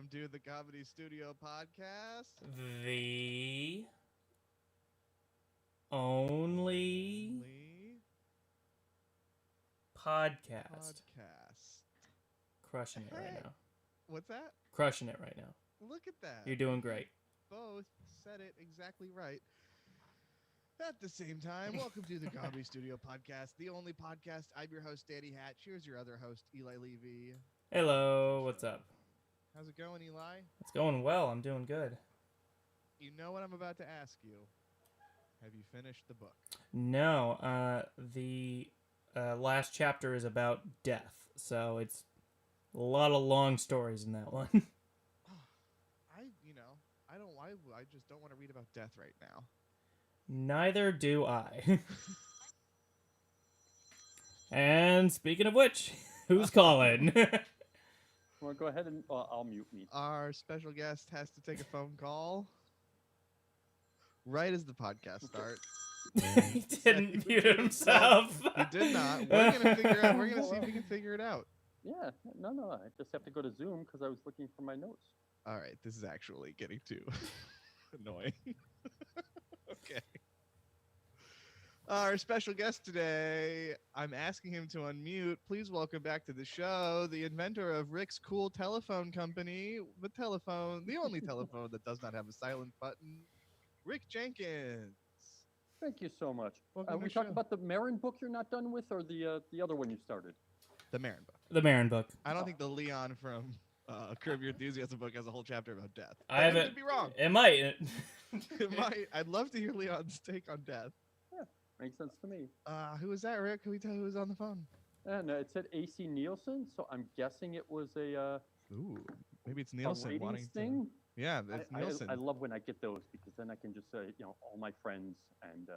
Welcome to the Comedy Studio Podcast. The only podcast. Crushing it right now. What's that? Crushing it right now. Look at that. You're doing great. Both said it exactly right. At the same time, welcome to the Comedy Studio Podcast, the only podcast. I'm your host, Danny Hatch. Here's your other host, Eli Levy. Hello, what's up? How's it going, Eli? It's going well. I'm doing good. You know what I'm about to ask you. Have you finished the book? No, the last chapter is about death, so it's a lot of long stories in that one. I just don't want to read about death right now. Neither do I. And speaking of which, who's calling? Well, go ahead and I'll mute me. Our special guest has to take a phone call right as the podcast starts. He didn't mute himself. He did not. We're gonna figure out. We're gonna see if we can figure it out. Yeah, no. I just have to go to Zoom because I was looking for my notes. All right, this is actually getting too annoying. Okay. Our special guest today, I'm asking him to unmute. Please welcome back to the show the inventor of Rick's Cool Telephone Company, the only telephone that does not have a silent button, Rick Jenkins. Thank you so much. Welcome to we the talking show. about the Marin book you're not done with, or the other one you started? The Marin book. The Marin book. I don't think the Leon from Curb Your Enthusiasm book has a whole chapter about death. I haven't. could be wrong. It might. It might. I'd love to hear Leon's take on death. Yeah, makes sense to me. Who was that, Rick? Can we tell who was on the phone? And it said AC Nielsen, so I'm guessing it was a Ooh, maybe it's a Nielsen ratings wanting thing. to. Yeah, it's Nielsen. I love when I get those because then I can just say, all my friends and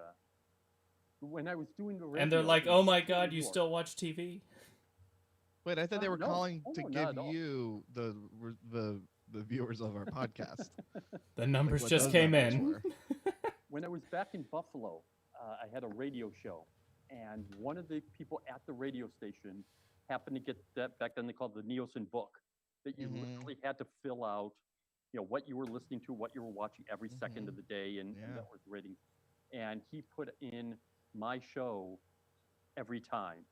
when I was doing the radio, And they're like, "Oh my God, you still watch TV?" Wait, I thought they were No. calling Oh, to no, not give at all. you the viewers of our podcast. The numbers what just those came numbers in. were. When I was back in Buffalo, I had a radio show, and one of the people at the radio station happened to get that, back then they called it the Nielsen book, that you Mhm. literally had to fill out, what you were listening to, what you were watching every second of the day, and Yeah. that was ratings. And he put in my show every time.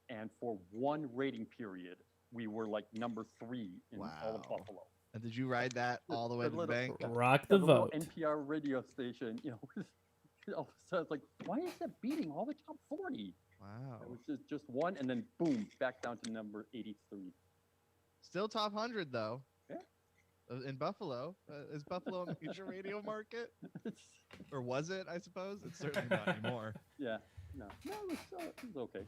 And for one rating period, we were like number 3 in all of Wow. Buffalo. And did you ride that all the way to the little- bank? Rock Yeah, the little vote. NPR radio station, all of a sudden it's like, why is that beating all the top 40? Wow. It was just one, and then boom, back down to number 83. Still top 100 though. Yeah. In Buffalo, is Buffalo a major radio market, or was it? I suppose it's certainly not anymore. Yeah, no, it was okay.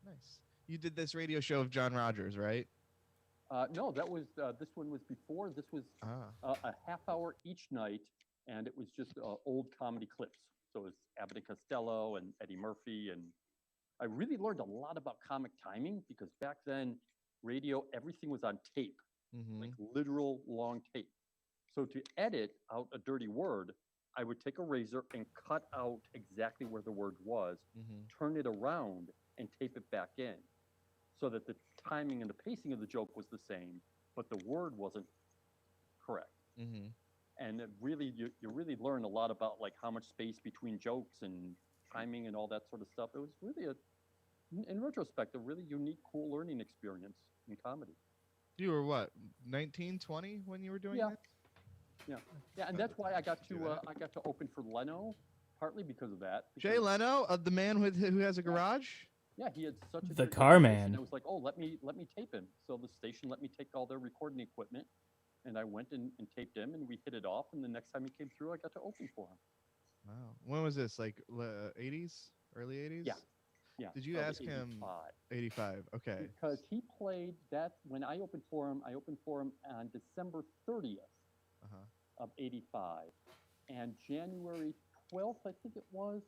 Nice. You did this radio show of John Rogers, right? No, that was this one was before. This was a half hour each night, and it was just old comedy clips. So it was Abbott and Costello and Eddie Murphy, and I really learned a lot about comic timing because back then, radio, everything was on tape, Mm-hmm. like literal long tape. So to edit out a dirty word, I would take a razor and cut out exactly where the word was, Mm-hmm. turn it around, and tape it back in, so that the timing and the pacing of the joke was the same, but the word wasn't correct. Mm-hmm. And it really, you really learn a lot about like how much space between jokes and timing and all that sort of stuff. It was really in retrospect, a really unique, cool learning experience in comedy. You were what, 19, 20 when you were doing Yeah. that? Yeah, and that's why I got Do to that. I got to open for Leno, partly because of that. Jay because- Leno, the man who has a garage. Yeah, he had such a The great car reputation. man. I was like, oh, let me tape him. So the station let me take all their recording equipment, and I went and taped him, and we hit it off. And the next time he came through, I got to open for him. Wow. When was this? Like 80s, early 80s? Yeah. Yeah. Did you probably ask him? 85. 85. Okay. Because he played that when I opened for him. I opened for him on December 30th Uh-huh. of '85, and January 12th, I think it was.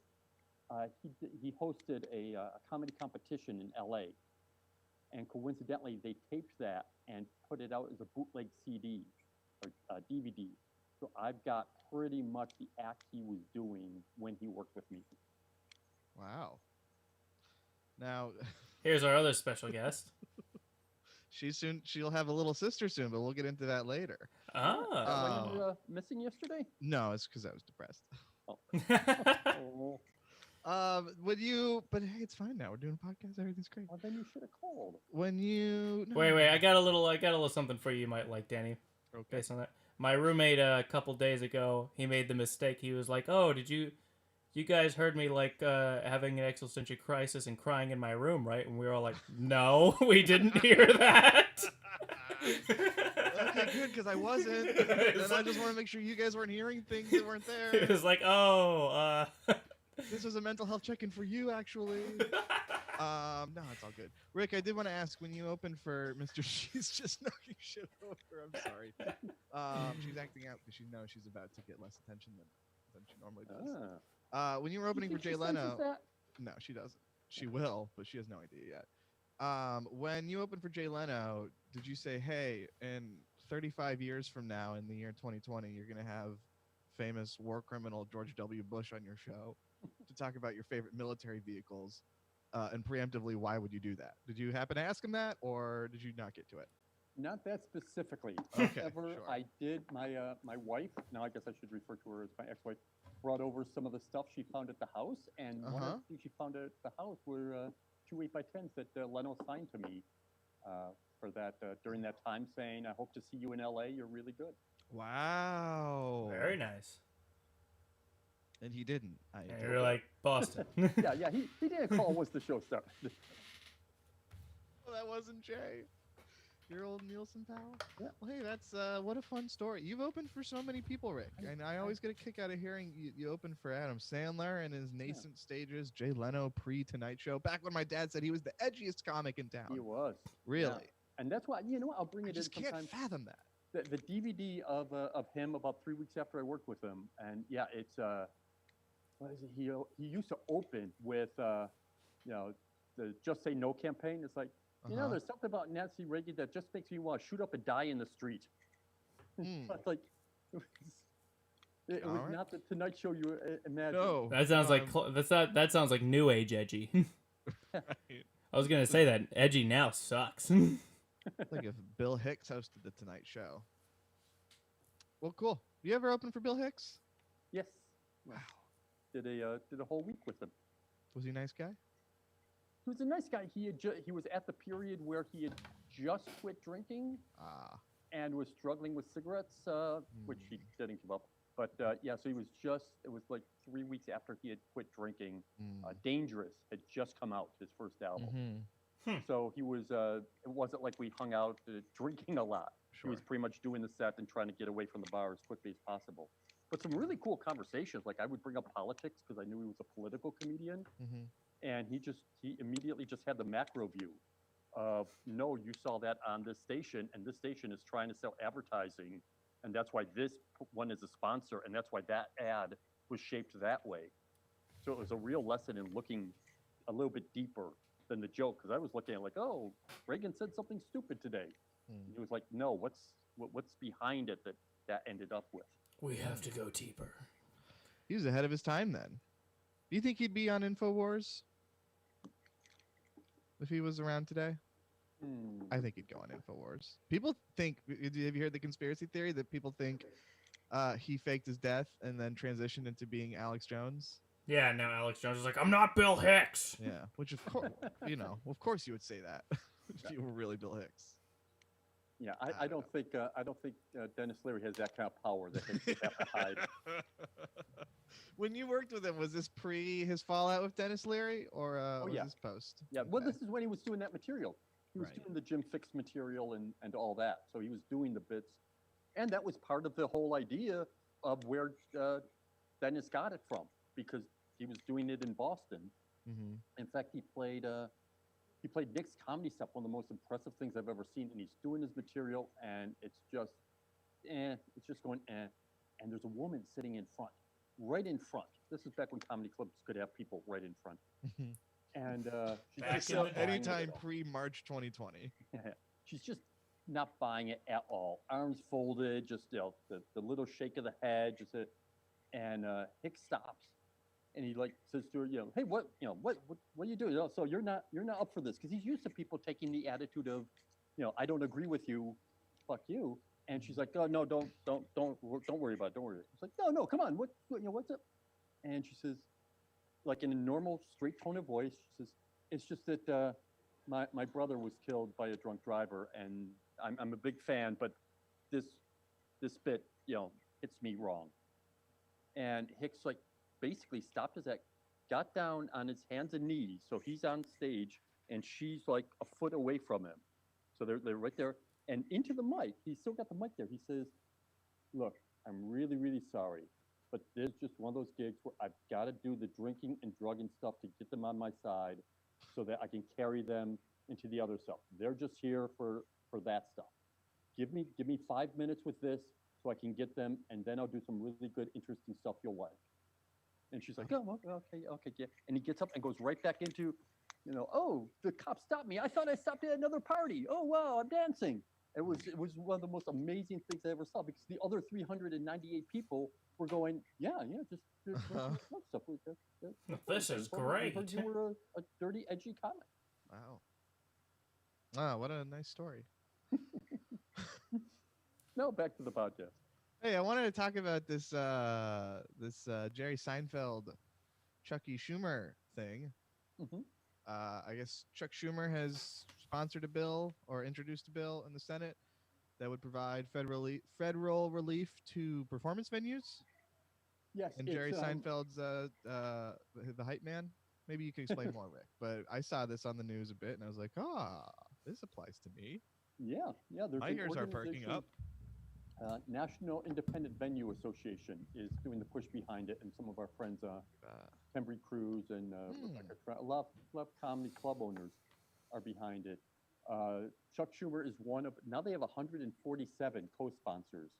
He hosted a comedy competition in LA, and coincidentally, they taped that and put it out as a bootleg CD or DVD. So I've got pretty much the act he was doing when he worked with me. Wow. Now, Here's our other special guest. She'll have a little sister soon, but we'll get into that later. Oh. Why you were missing yesterday? No, it's because I was depressed. Oh, But hey, it's fine now. We're doing a podcast. Everything's great. well, then you should have called. When you no. Wait, I got a little something for you. You might like, Danny. Okay. Based on that, my roommate a couple days ago, he made the mistake. He was like, "Oh, did you guys heard me like having an existential crisis and crying in my room, right?" And we were all like, "No, we didn't hear that." Okay, good, because I wasn't. And I just want to make sure you guys weren't hearing things that weren't there. It was like, "Oh, This was a mental health check-in for you, actually. No, it's all good. Rick, I did want to ask, when you opened for Mr. She's just knocking shit over. I'm sorry. She's acting out because she knows she's about to get less attention than she normally does. When you were opening for Jay Leno, no, she doesn't. She will, but she has no idea yet. When you opened for Jay Leno, did you say, hey, in 35 years from now, in the year 2020, you're going to have famous war criminal George W. Bush on your show to talk about your favorite military vehicles? And preemptively, why would you do that? Did you happen to ask him that, or did you not get to it? Not that specifically. Okay, However, sure. I did. My wife, now I guess I should refer to her as my ex-wife, brought over some of the stuff she found at the house, and one of the things she found at the house were 2 8x10s that Leno signed to me for that during that time, saying, "I hope to see you in LA. You're really good." Wow. very nice." And he didn't. And you're like, Boston. Yeah. He didn't call once the show started. Well, that wasn't Jay. Your old Nielsen pal? Yeah. Well, hey, that's what a fun story. You've opened for so many people, Rick. And I always get a kick out of hearing you opened for Adam Sandler in his nascent stages, Jay Leno pre-Tonight Show, back when my dad said he was the edgiest comic in town. He was. Really? Yeah. And that's why, you know what, I'll bring I it just in can't sometime. fathom that. The DVD of him about 3 weeks after I worked with him, and yeah, it's what is it? He used to open with the Just Say No campaign. It's like, there's something about Nancy Reagan that just makes me want to shoot up and die in the street. It's like it was Alright. not the Tonight Show you imagine. No. That sounds like that sounds like new age edgy. Right. I was gonna say that edgy now sucks. Like if Bill Hicks hosted the Tonight Show. Well, cool. You ever open for Bill Hicks? Yes. Wow. Did a whole week with him. Was he a nice guy? He was a nice guy. He was at the period where he had just quit drinking and was struggling with cigarettes, which he didn't give up. But yeah, so it was like 3 weeks after he had quit drinking. Dangerous had just come out, his first album. So he was, it wasn't like we hung out drinking a lot. Sure. He was pretty much doing the set and trying to get away from the bar as quickly as possible. But some really cool conversations. Like I would bring up politics because I knew he was a political comedian. And he immediately just had the macro view of, no, you saw that on this station, and this station is trying to sell advertising, and that's why this one is a sponsor, and that's why that ad was shaped that way. So it was a real lesson in looking a little bit deeper than the joke, because I was looking at like, oh, Reagan said something stupid today. And he was like, no, what's behind it that ended up with? We have to go deeper. He was ahead of his time then. Do you think he'd be on Infowars if he was around today? I think he'd go on Infowars. People think, have you heard the conspiracy theory that people think he faked his death and then transitioned into being Alex Jones? Yeah, now Alex Jones is like, I'm not Bill Hicks. Yeah, which of course, of course you would say that if you were really Bill Hicks. Yeah, I don't think Dennis Leary has that kind of power that he have to hide. When you worked with him, was this pre his fallout with Dennis Leary, or was this post? Yeah, well, this is when he was doing that material. He was doing the Jim Fix material and all that. So he was doing the bits. And that was part of the whole idea of where Dennis got it from, because he was doing it in Boston. In fact, he played Nick's comedy stuff, one of the most impressive things I've ever seen. And he's doing his material, and it's just going, and there's a woman sitting in front, right in front. This is back when comedy clubs could have people right in front. And she's just anytime pre-March 2020. she's just not buying it at all. Arms folded, just the little shake of the head, and Hicks stops, and he like says to her, hey, what are you doing? So you're not up for this, because he's used to people taking the attitude of, I don't agree with you, fuck you. And she's like, oh no, don't worry about it. Don't worry. It's like, no, come on, what's up? And she says, like in a normal, straight tone of voice, she says, it's just that my brother was killed by a drunk driver, and I'm a big fan, but this bit, hits me wrong. And Hicks like basically stopped his act, got down on his hands and knees, so he's on stage, and she's like a foot away from him. So they're right there, and into the mic. He's still got the mic there. He says, "Look, I'm really, really sorry, but there's just one of those gigs where I've got to do the drinking and drugging stuff to get them on my side, so that I can carry them into the other stuff. They're just here for that stuff. Give me 5 minutes with this, so I can get them, and then I'll do some really good, interesting stuff you'll like." And she's like, "Oh, okay, yeah." And he gets up and goes right back into, "Oh, the cop stopped me. I thought I stopped at another party. Oh, wow, I'm dancing." It was one of the most amazing things I ever saw, because the other 398 people were going, "Yeah, just stuff." This is I great. heard you were a dirty, edgy comic. Wow. Wow, what a nice story. No, back to the podcast. Hey, I wanted to talk about this Jerry Seinfeld, Chucky Schumer thing. Mm-hmm. I guess Chuck Schumer has sponsored a bill or introduced a bill in the Senate that would provide federal relief to performance venues. Yes, And Jerry Seinfeld's the hype man. Maybe you can explain more, Rick. But I saw this on the news a bit, and I was like, this applies to me. Yeah. There's My ears are perking up. National Independent Venue Association is doing the push behind it, and some of our friends, Pembry Cruz and Rebecca, a lot of comedy club owners are behind it. Chuck Schumer is one of. Now they have 147 co-sponsors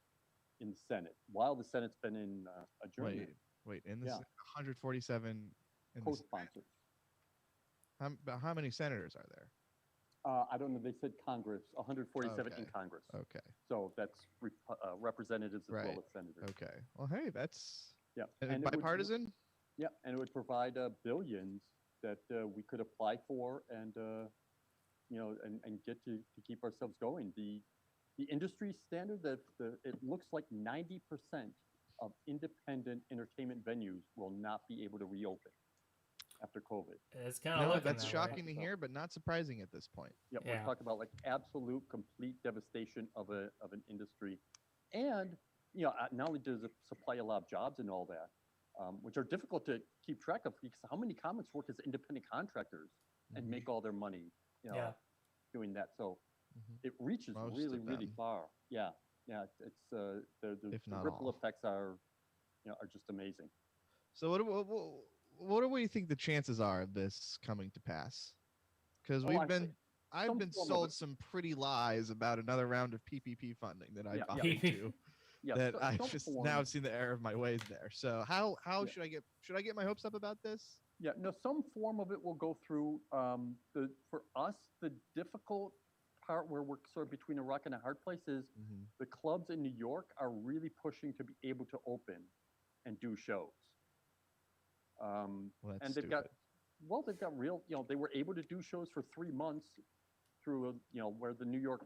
in the Senate, while the Senate's been in adjournment. Wait, in the 147 in co-sponsors. How many senators are there? I don't know. They said Congress, 147 in Congress. Okay. So that's representatives as well as senators. Okay. Well, hey, that's and bipartisan. And it would provide billions that we could apply for, and and get to keep ourselves going. The industry standard that it looks like 90% of independent entertainment venues will not be able to reopen after COVID. It's kind of that's shocking to hear, but not surprising at this point. We're talking about like absolute, complete devastation of an industry, and not only does it supply a lot of jobs and all that, which are difficult to keep track of, because how many comics work as independent contractors and make all their money, doing that. So it reaches really far. It's the ripple effects are just amazing. So what do we think the chances are of this coming to pass? Because I've been sold some pretty lies about another round of PPP funding that I bought into. That I just now have seen the error of my ways there. So how should I get my hopes up about this? Some form of it will go through. For us, the difficult part where we're sort of between a rock and a hard place is the clubs in New York are really pushing to be able to open and do shows. And they've got real, they were able to do shows for 3 months through, where the New York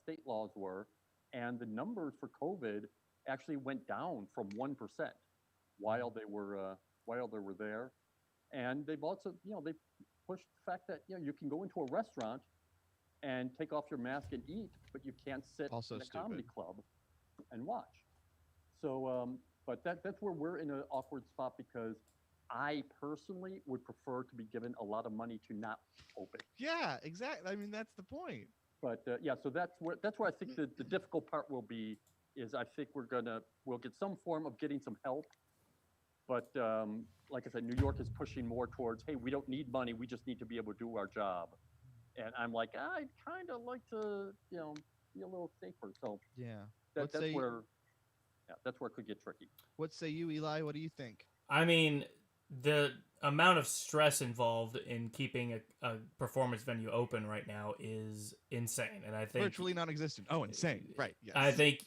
state laws were, and the numbers for COVID actually went down from 1% while they were there. And they've also, they pushed the fact that, you can go into a restaurant and take off your mask and eat, but you can't sit in a comedy club and watch. So, but that's where we're in an awkward spot, because I personally would prefer to be given a lot of money to not open. Yeah, exactly. I mean, that's the point. But so that's where I think the difficult part will be. Is I think we'll get some form of getting some help. But like I said, New York is pushing more towards, hey, we don't need money, we just need to be able to do our job. And I'm like, I'd kind of like to, be a little safer. So that's where it could get tricky. What say you, Eli? What do you think? I mean, the amount of stress involved in keeping a performance venue open right now is insane, and I think virtually non-existent. Oh, insane! Right? Yes. I think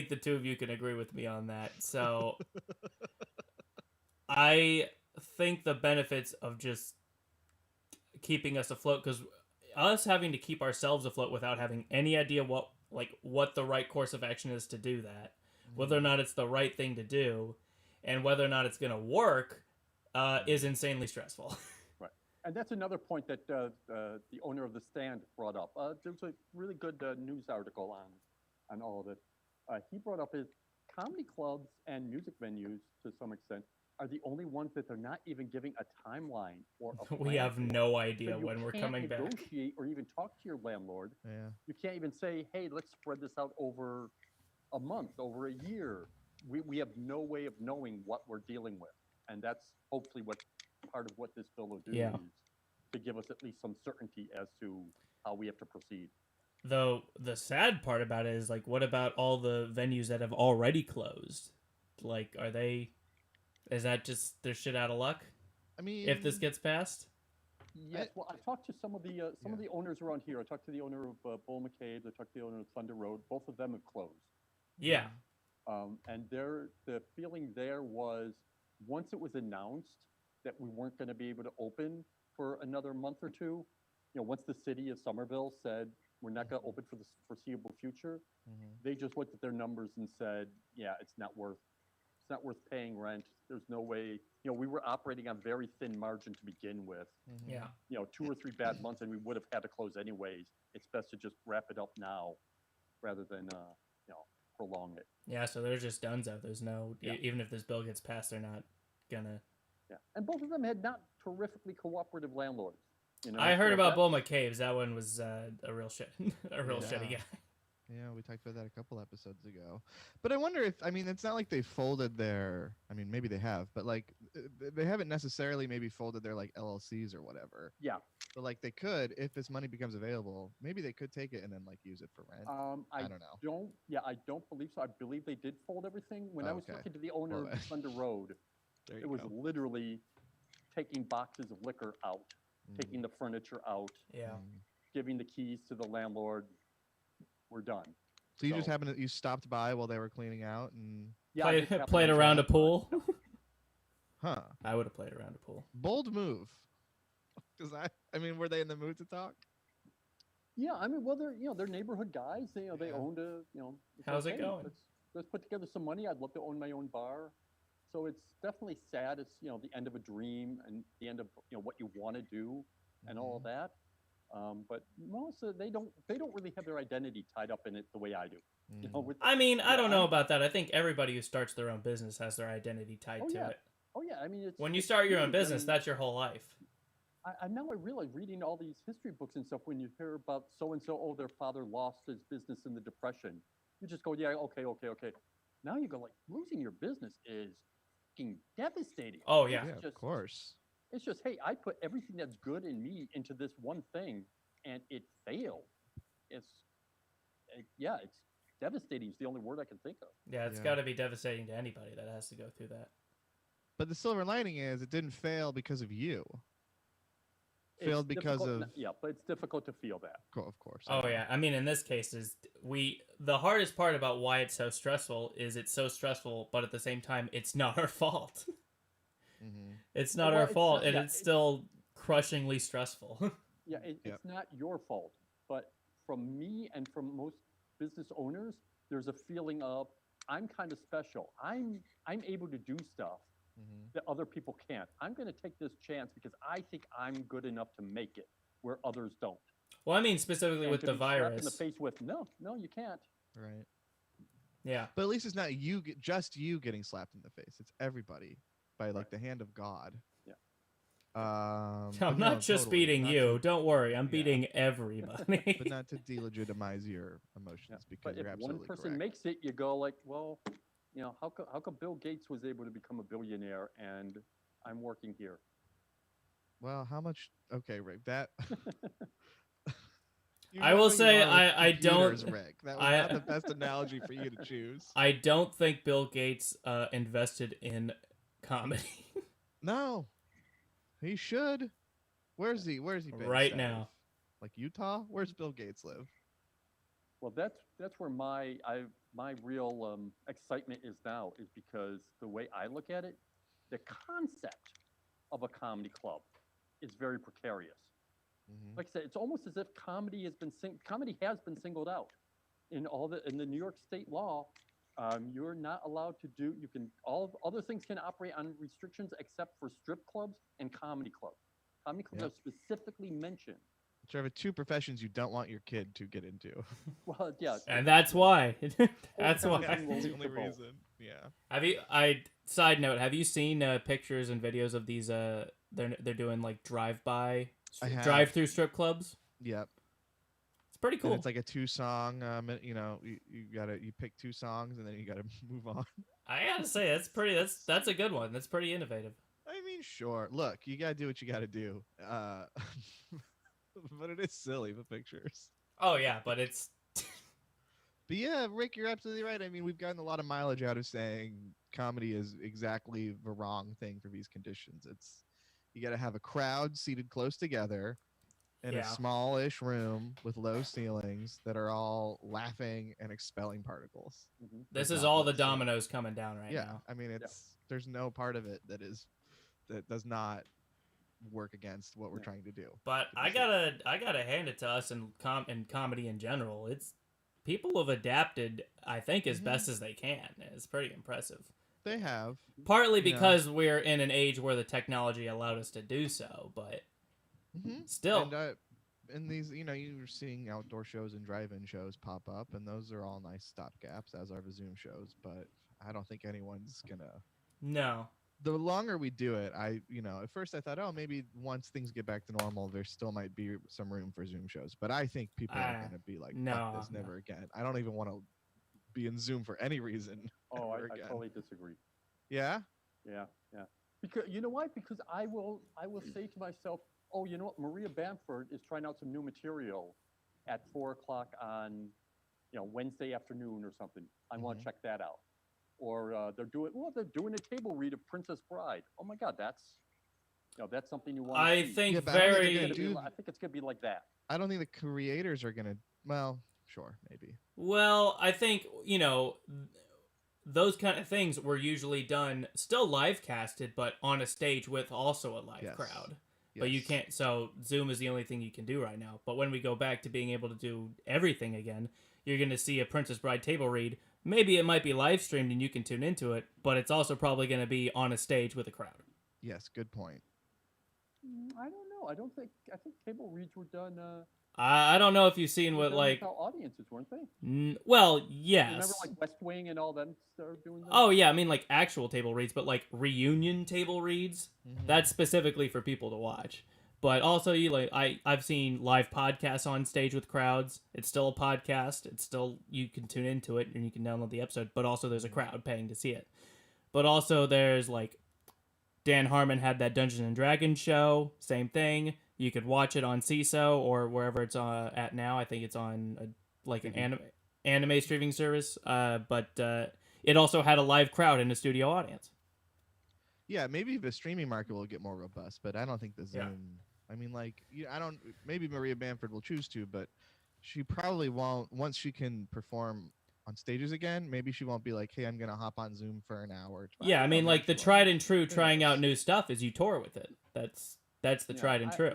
the two of you can agree with me on that. So, I think the benefits of just keeping us afloat, because us having to keep ourselves afloat without having any idea what the right course of action is to do that, whether or not it's the right thing to do, and whether or not it's going to work, is insanely stressful. Right. And that's another point that the owner of the stand brought up. There was a really good news article on all of it. He brought up his comedy clubs and music venues, to some extent, are the only ones that they're not even giving a timeline or a We plan have for. no So idea you when we're can't coming back. negotiate or even talk to your landlord. Yeah. You can't even say, hey, let's spread this out over a month, over a year. We have no way of knowing what we're dealing with. And that's hopefully what part of what this bill will do Yeah. is to give us at least some certainty as to how we have to proceed. Though the sad part about it is, like, what about all the venues that have already closed? Like, is that just their shit out of luck I mean, if this gets passed? Yes, well, I talked to some of the owners around here. I talked to the owner of Bull McCabe's. I talked to the owner of Thunder Road. Both of them have closed. Yeah. And the feeling there was once it was announced that we weren't going to be able to open for another month or two, once the city of Somerville said we're not going to open for the foreseeable future, they just looked at their numbers and said, yeah, it's not worth paying rent. There's no way, we were operating on very thin margin to begin with. Yeah. 2 or 3 bad months and we would have had to close anyways. It's best to just wrap it up now rather than, prolong it. Yeah, so they're just donezo. There's no, Yeah. even if this bill gets passed, they're not gonna. Yeah, and both of them had not terrifically cooperative landlords. I heard so about that- Bull McCabe's. That one was a real shit, shitty guy. Yeah, we talked about that a couple episodes ago. But I wonder if, it's not like they folded their, maybe they have, but like they haven't necessarily maybe folded their like LLCs or whatever. Yeah. But like they could, if this money becomes available, maybe they could take it and then like use it for rent. I don't know. I don't believe so. I believe they did fold everything. When I was Okay. talking to the owner Well, of Thunder Road, There you it was go. literally taking boxes of liquor out, taking the furniture out, Yeah. giving the keys to the landlord. We're done. So you just So- happened to, you stopped by while they were cleaning out and Yeah, I just happened Played to around a drive by. pool. huh. I would have played around a pool. Bold move. Because were they in the mood to talk? Yeah, well, they're neighborhood guys. They Yeah. owned a, it's How's it hey, going? Let's put together some money. I'd love to own my own bar. So it's definitely sad. It's the end of a dream and the end of what you want to do and all of that. But most of they don't really have their identity tied up in it the way I do. I don't know I'm- about that. I think everybody who starts their own business has their identity tied Oh, to yeah. it. Oh yeah, it's When you it's start your own huge. business, that's your whole life. I now I realize reading all these history books and stuff when you hear about so and so, oh, their father lost his business in the Depression. You just go, yeah, okay. Now you go like losing your business is fucking devastating. Oh, yeah. Yeah, of just- course. It's just, hey, I put everything that's good in me into this one thing, and it failed. It's devastating. Is the only word I can think of. Yeah, it's Yeah. got to be devastating to anybody that has to go through that. But the silver lining is it didn't fail because of you. It's Failed because difficult- of, yeah, but it's difficult to feel that. of course. Oh yeah, in this case, the hardest part about why it's so stressful is it's so stressful, but at the same time, it's not our fault. Mm-hmm. It's not Well, our it's fault, not- and yeah, it's still crushingly stressful. Yeah, Yep. it's not your fault, but from me and from most business owners, there's a feeling of I'm kind of special. I'm able to do stuff Mm-hmm. that other people can't. I'm going to take this chance because I think I'm good enough to make it where others don't. Well, specifically And with to the be slapped virus. in the face with no, you can't. Right. Yeah. But at least it's not just you getting slapped in the face. It's everybody by like the hand of God. Yeah. I'm but not no, just totally, beating not you. to- Don't worry. I'm Yeah. beating everybody. but not to delegitimize your emotions Yeah. because But you're if one absolutely person correct. makes it, you go like, well, how come Bill Gates was able to become a billionaire and I'm working here? Well, how much? Okay, Rick. That. You I know will you say are with I don't- computers, Rick. That was I- not the best analogy for you to choose. I don't think Bill Gates invested in comedy No, he should. Where's he? Where's he based right out now. of? Like Utah? Where's Bill Gates live? Well, that's where my real excitement is now, is because the way I look at it, the concept of a comedy club is very precarious. Mhm. Like I said, it's almost as if comedy has been singled out in the New York state law. You're not allowed to do. You can all other things can operate on restrictions except for strip clubs and comedy clubs. Comedy clubs Yep. are specifically mentioned. Which are the two professions you don't want your kid to get into. Well, yeah, And that's why. That's Yeah, why. everything will That's the lead only to both. reason. Yeah. Have you? Side note. Have you seen pictures and videos of these? They're doing like I have. drive-through strip clubs. Yep. It's pretty cool. And it's like a 2-song. You pick 2 songs and then you gotta move on. I gotta say that's a good one. That's pretty innovative. I mean, sure. Look, you gotta do what you gotta do. But it is silly, the pictures. Oh yeah, but it's But yeah, Rick, you're absolutely right. I mean, we've gotten a lot of mileage out of saying comedy is exactly the wrong thing for these conditions. You got to have a crowd seated close together in Yeah. a smallish room with low ceilings that are all laughing and expelling particles. Mhm. this or is all the droplets, so- dominoes coming down right Yeah, now. I mean, there's no part of it that does not work against what we're Yeah. trying to do. But I gotta hand it to us in comedy in general. It's people have adapted, I think, as Mhm. best as they can. It's pretty impressive. They have. Partly Yeah. because we're in an age where the technology allowed us to do so, but still, And these, you're seeing outdoor shows and drive-in shows pop up, and those are all nice stopgaps, as are the Zoom shows. But I don't think anyone's gonna. no. The longer we do it, at first I thought, oh, maybe once things get back to normal, there still might be some room for Zoom shows. But I think people are gonna be like, no, fuck this, never again. I don't even want to be in Zoom for any reason. Oh, I ever again. totally disagree. Yeah. Yeah. Because you know why? Because I will say to myself, oh, you know what? Maria Bamford is trying out some new material at 4:00 on, Wednesday afternoon or something. I want to Mhm. check that out. Or they're doing a table read of Princess Bride. Oh my God, that's something you want. I see. think Yeah, but I don't think very they're I gonna do- think it's gonna be like that. I don't think the creators are gonna. Well, sure, maybe. well. I think those kind of things were usually done still live casted, but on a stage with also a live Yes. crowd. But you Yes. can't. So Zoom is the only thing you can do right now. But when we go back to being able to do everything again, you're going to see a Princess Bride table read. Maybe it might be live streamed and you can tune into it, but it's also probably going to be on a stage with a crowd. Yes. Good point. I don't know. I think table reads were done. I don't know if you've seen were what done like. without audiences, weren't they? Well, yes. Remember like West Wing and all them started doing that? Oh yeah, I mean like actual table reads, but like reunion table reads. Mhm. That's specifically for people to watch. But also, I've seen live podcasts on stage with crowds. It's still a podcast. It's still, you can tune into it and you can download the episode. But also, there's a crowd paying to see it. But also, there's like Dan Harmon had that Dungeons and Dragons show. Same thing. You could watch it on CISO or wherever it's at now. I think it's on an anime streaming service. But it also had a live crowd in the studio audience. Yeah, maybe the streaming market will get more robust, but I don't think the Zoom. Yeah. I mean, I don't. Maybe Maria Bamford will choose to, but she probably won't. Once she can perform on stages again, maybe she won't be like, "Hey, I'm gonna hop on Zoom for an hour." Yeah, I mean, like the tried and true trying out new stuff is you tour with it. That's the tried and true.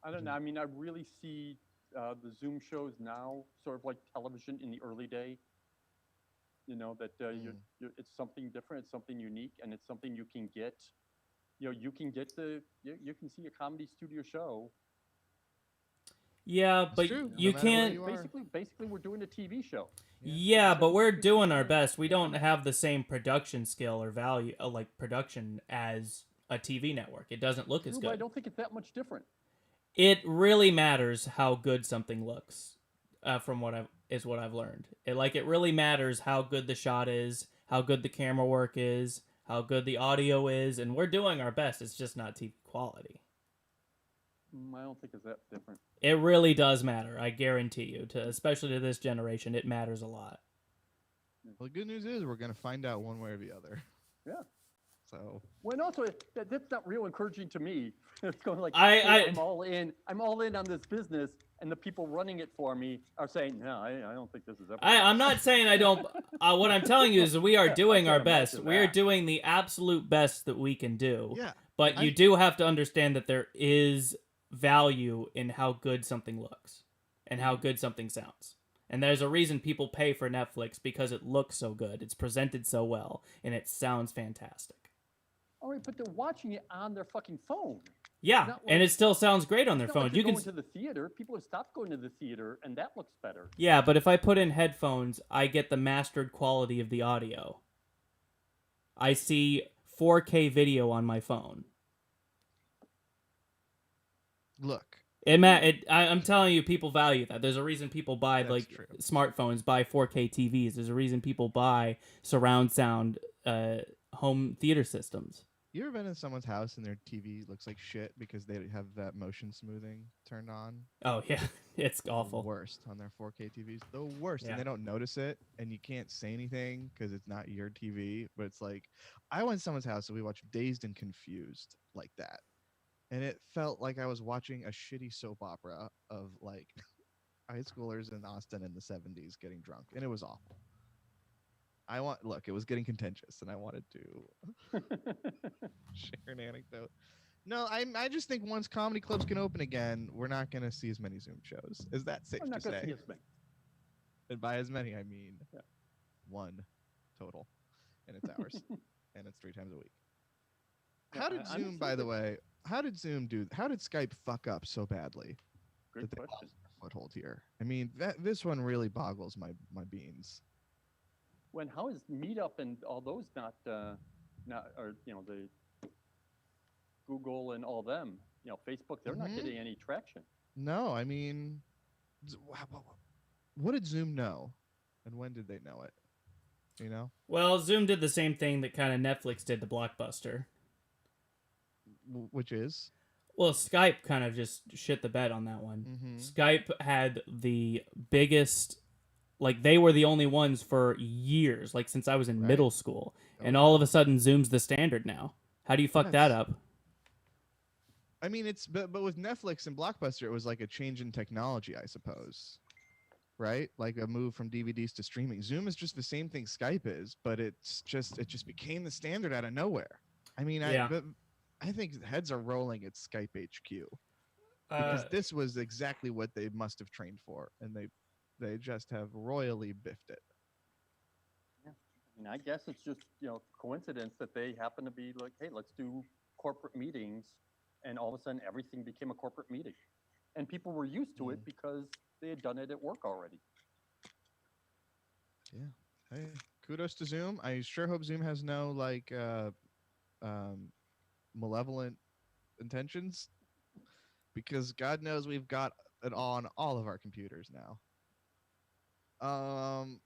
I don't know. I mean, I really see the Zoom shows now sort of like television in the early day. That it's something different, it's something unique, and it's something you can get. You can see a comedy studio show. Yeah, but true. you No matter where can't. you are. Basically, we're doing a TV show. Yeah, but we're doing our best. We don't have the same production skill or value, like production, as a TV network. It doesn't look as True, but I good. don't think it's that much different. It really matters how good something looks, from what I've learned. It really matters how good the shot is, how good the camera work is, how good the audio is, and we're doing our best. It's just not TV quality. I don't think it's that different. It really does matter. I guarantee you, especially to this generation, it matters a lot. Well, the good news is we're gonna find out one way or the other. Yeah. So. Well, and also that's not real encouraging to me. It's going like, I'm all in. I'm all in on this business, and the people running it for me are saying, no, I don't think this is ever. I'm not saying I don't. What I'm telling you is we are doing our best. imagine We are that. doing the absolute best that we can do. Yeah. But you do have to understand that there is value in how good something looks and how good something sounds. And there's a reason people pay for Netflix, because it looks so good, it's presented so well, and it sounds fantastic. All right, but they're watching it on their fucking phone. Yeah, Not and like- it still sounds great on their It's not phone. like You they're can going to the theater. People have stopped going to the theater, and that looks better. Yeah, but if I put in headphones, I get the mastered quality of the audio. I see 4K video on my phone. Look, I'm telling you, people value that. There's a reason people buy That's true. smartphones, buy 4K TVs. There's a reason people buy surround sound home theater systems. you ever been in someone's house and their TV looks like shit because they have that motion smoothing turned on? Oh yeah, it's awful. The worst on their 4K TVs. The worst. Yeah. And they don't notice it, and you can't say anything because it's not your TV. But it's like, I went to someone's house and we watched Dazed and Confused like that. And it felt like I was watching a shitty soap opera of like high schoolers in Austin in the 70s getting drunk. And it was awful. Look, it was getting contentious, and I wanted to share an anecdote. No, I just think once comedy clubs can open again, we're not going to see as many Zoom shows. Is that safe I'm to not going to say? see as many. And by as many, I mean Yeah. 1 total, and it's ours, and it's 3 times a week. Yeah, How did I'm Zoom, by the excited. way? How did Skype fuck up so badly Great that they question. lost their foothold here? I mean, this one really boggles my beans. How is Meetup and all those not or the Google and all them, Facebook, they're not Mhm. getting any traction. No, I mean, what did Zoom know, and when did they know it? You know, Well, Zoom did the same thing that kind of Netflix did to Blockbuster. Which is Well, Skype kind of just shit the bed on that one. Mhm. Skype had the biggest, like, they were the only ones for years, like since I was in Right. middle school, Oh, and yeah. all of a sudden Zoom's the standard now. How do you fuck that That's- up? I mean, but with Netflix and Blockbuster, it was like a change in technology, I suppose. Right? Like a move from DVDs to streaming. Zoom is just the same thing Skype is, but it just became the standard out of nowhere. I mean, Yeah. I think heads are rolling at Skype HQ because this was exactly what they must have trained for, and they just have royally biffed it. I guess it's just coincidence that they happen to be like, hey, let's do corporate meetings, and all of a sudden everything became a corporate meeting, and people were used to it because they had done it at work already. Yeah. Hey, kudos to Zoom. I sure hope Zoom has no malevolent intentions, because God knows we've got it on all of our computers now.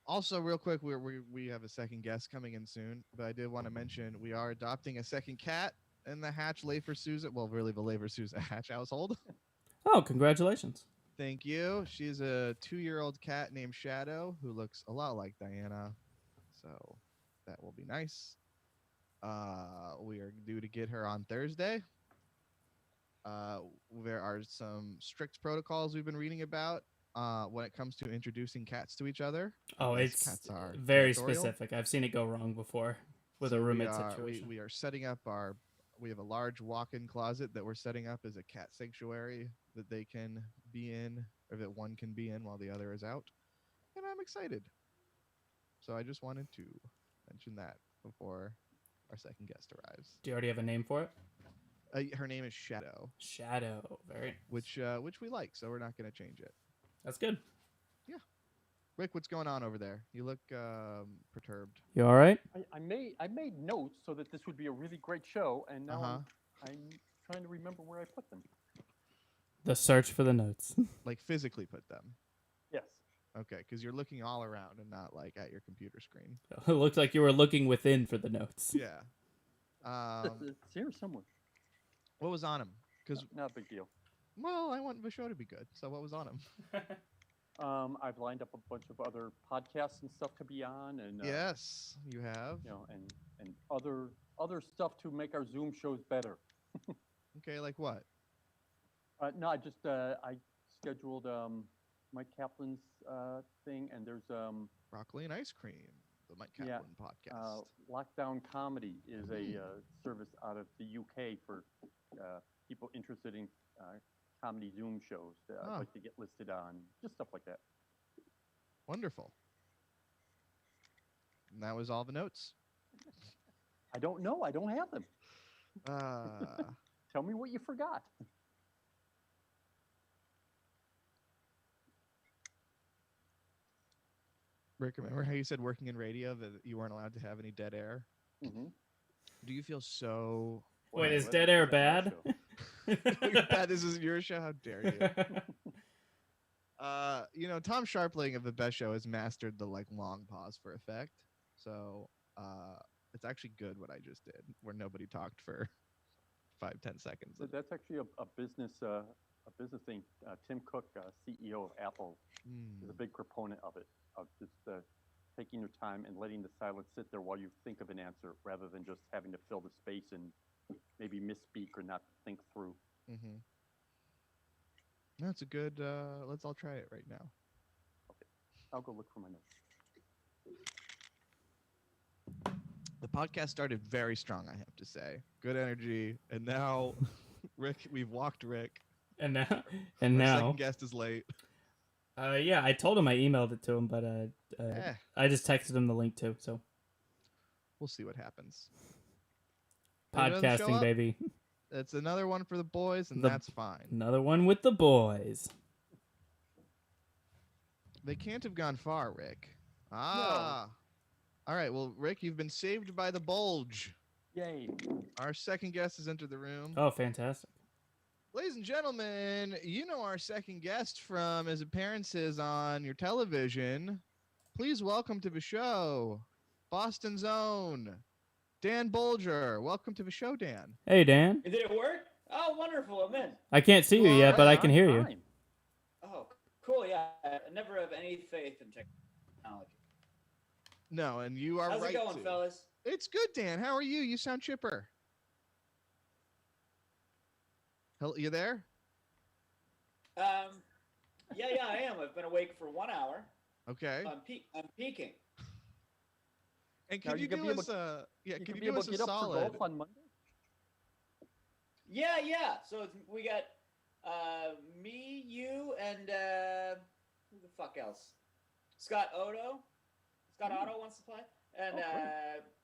Also, real quick, we have a second guest coming in soon, but I did want to mention we are adopting a second cat in the Hatch Lafer Sousa. Well, really, the Lafer Sousa Hatch household. Oh, congratulations. Thank you. She's a 2-year-old cat named Shadow who looks a lot like Diana, so that will be nice. We are due to get her on Thursday. There are some strict protocols we've been reading about when it comes to introducing cats to each other. Oh, because it's cats are very territorial. specific. I've seen it go wrong before with So a roommate situation. we are setting up we have a large walk-in closet that we're setting up as a cat sanctuary that they can be in, or that one can be in while the other is out. And I'm excited. So I just wanted to mention that before our second guest arrives. Do you already have a name for it? Her name is Shadow, Shadow. Very. which we like, so we're not going to change it. That's good. Rick, what's going on over there? You look perturbed. You all right? I made notes so that this would be a really great show, and now Uh-huh. I'm trying to remember where I put them. The search for the notes. Like physically put them. Yes. Okay, because you're looking all around and not like at your computer screen. It looked like you were looking within for the notes. Yeah. It's here somewhere. What was on him? Because Not a big deal. well, I want the show to be good. So what was on him? I've lined up a bunch of other podcasts and stuff to be on, and Yes, you have. and other stuff to make our Zoom shows better. Okay, like what? No, I scheduled Mike Kaplan's thing, and there's Broccoli and ice cream, the Mike Kaplan Yeah, podcast. Lockdown Comedy is a service out of the UK for people interested in comedy Zoom shows that I'd like to get listed on, just stuff like that. Wonderful. And that was all the notes. I don't know. I don't have them. Uh, Tell me what you forgot. Rick, remember how you said working in radio that you weren't allowed to have any dead air? Mm-hmm. Do you feel so... Wait, is Well, dead air that's our bad? show. bad? This isn't your show? How dare you? Tom Sharpling of The Best Show has mastered the long pause for effect. So it's actually good what I just did, where nobody talked for 5-10 seconds. So that's actually a business thing. Tim Cook, CEO of Apple, is a big proponent of it, of just taking your time and letting the silence sit there while you think of an answer, rather than just having to fill the space and maybe misspeak or not think through. Mm-hmm. That's a good. Let's all try it right now. Okay, I'll go look for my notes. The podcast started very strong, I have to say. Good energy, and now, Rick, we've walked Rick. And now, Our second guest is late. yeah, I told him I emailed it to him, but I just texted him the link too. So We'll see what happens. If he doesn't show podcasting, up, baby. It's another one for the boys, and that's fine. Another one with the boys. They can't have gone far, Rick. Ah. No. All right. Well, Rick, you've been saved by the bulge. Yay. Our second guest has entered the room. Oh, fantastic. Ladies and gentlemen, you know our second guest from his appearances on your television. Please welcome to the show, Boston's own Dan Boulger. Welcome to the show, Dan. Hey, Dan. Did it work? Oh, wonderful. I'm in. I can't see you yet, but I can hear you. Oh, cool. Yeah. I never have any faith in technology. No, and you are How's right. How's it going, to. fellas? It's good, Dan. How are you? You sound chipper. Hello, you there? Yeah, I am. I've been awake for 1 hour. Okay. I'm peaking. And can you do us a solid? Golf on Monday? Yeah. So we got me, you, and who the fuck else? Scott Otto. Scott Otto wants to play. And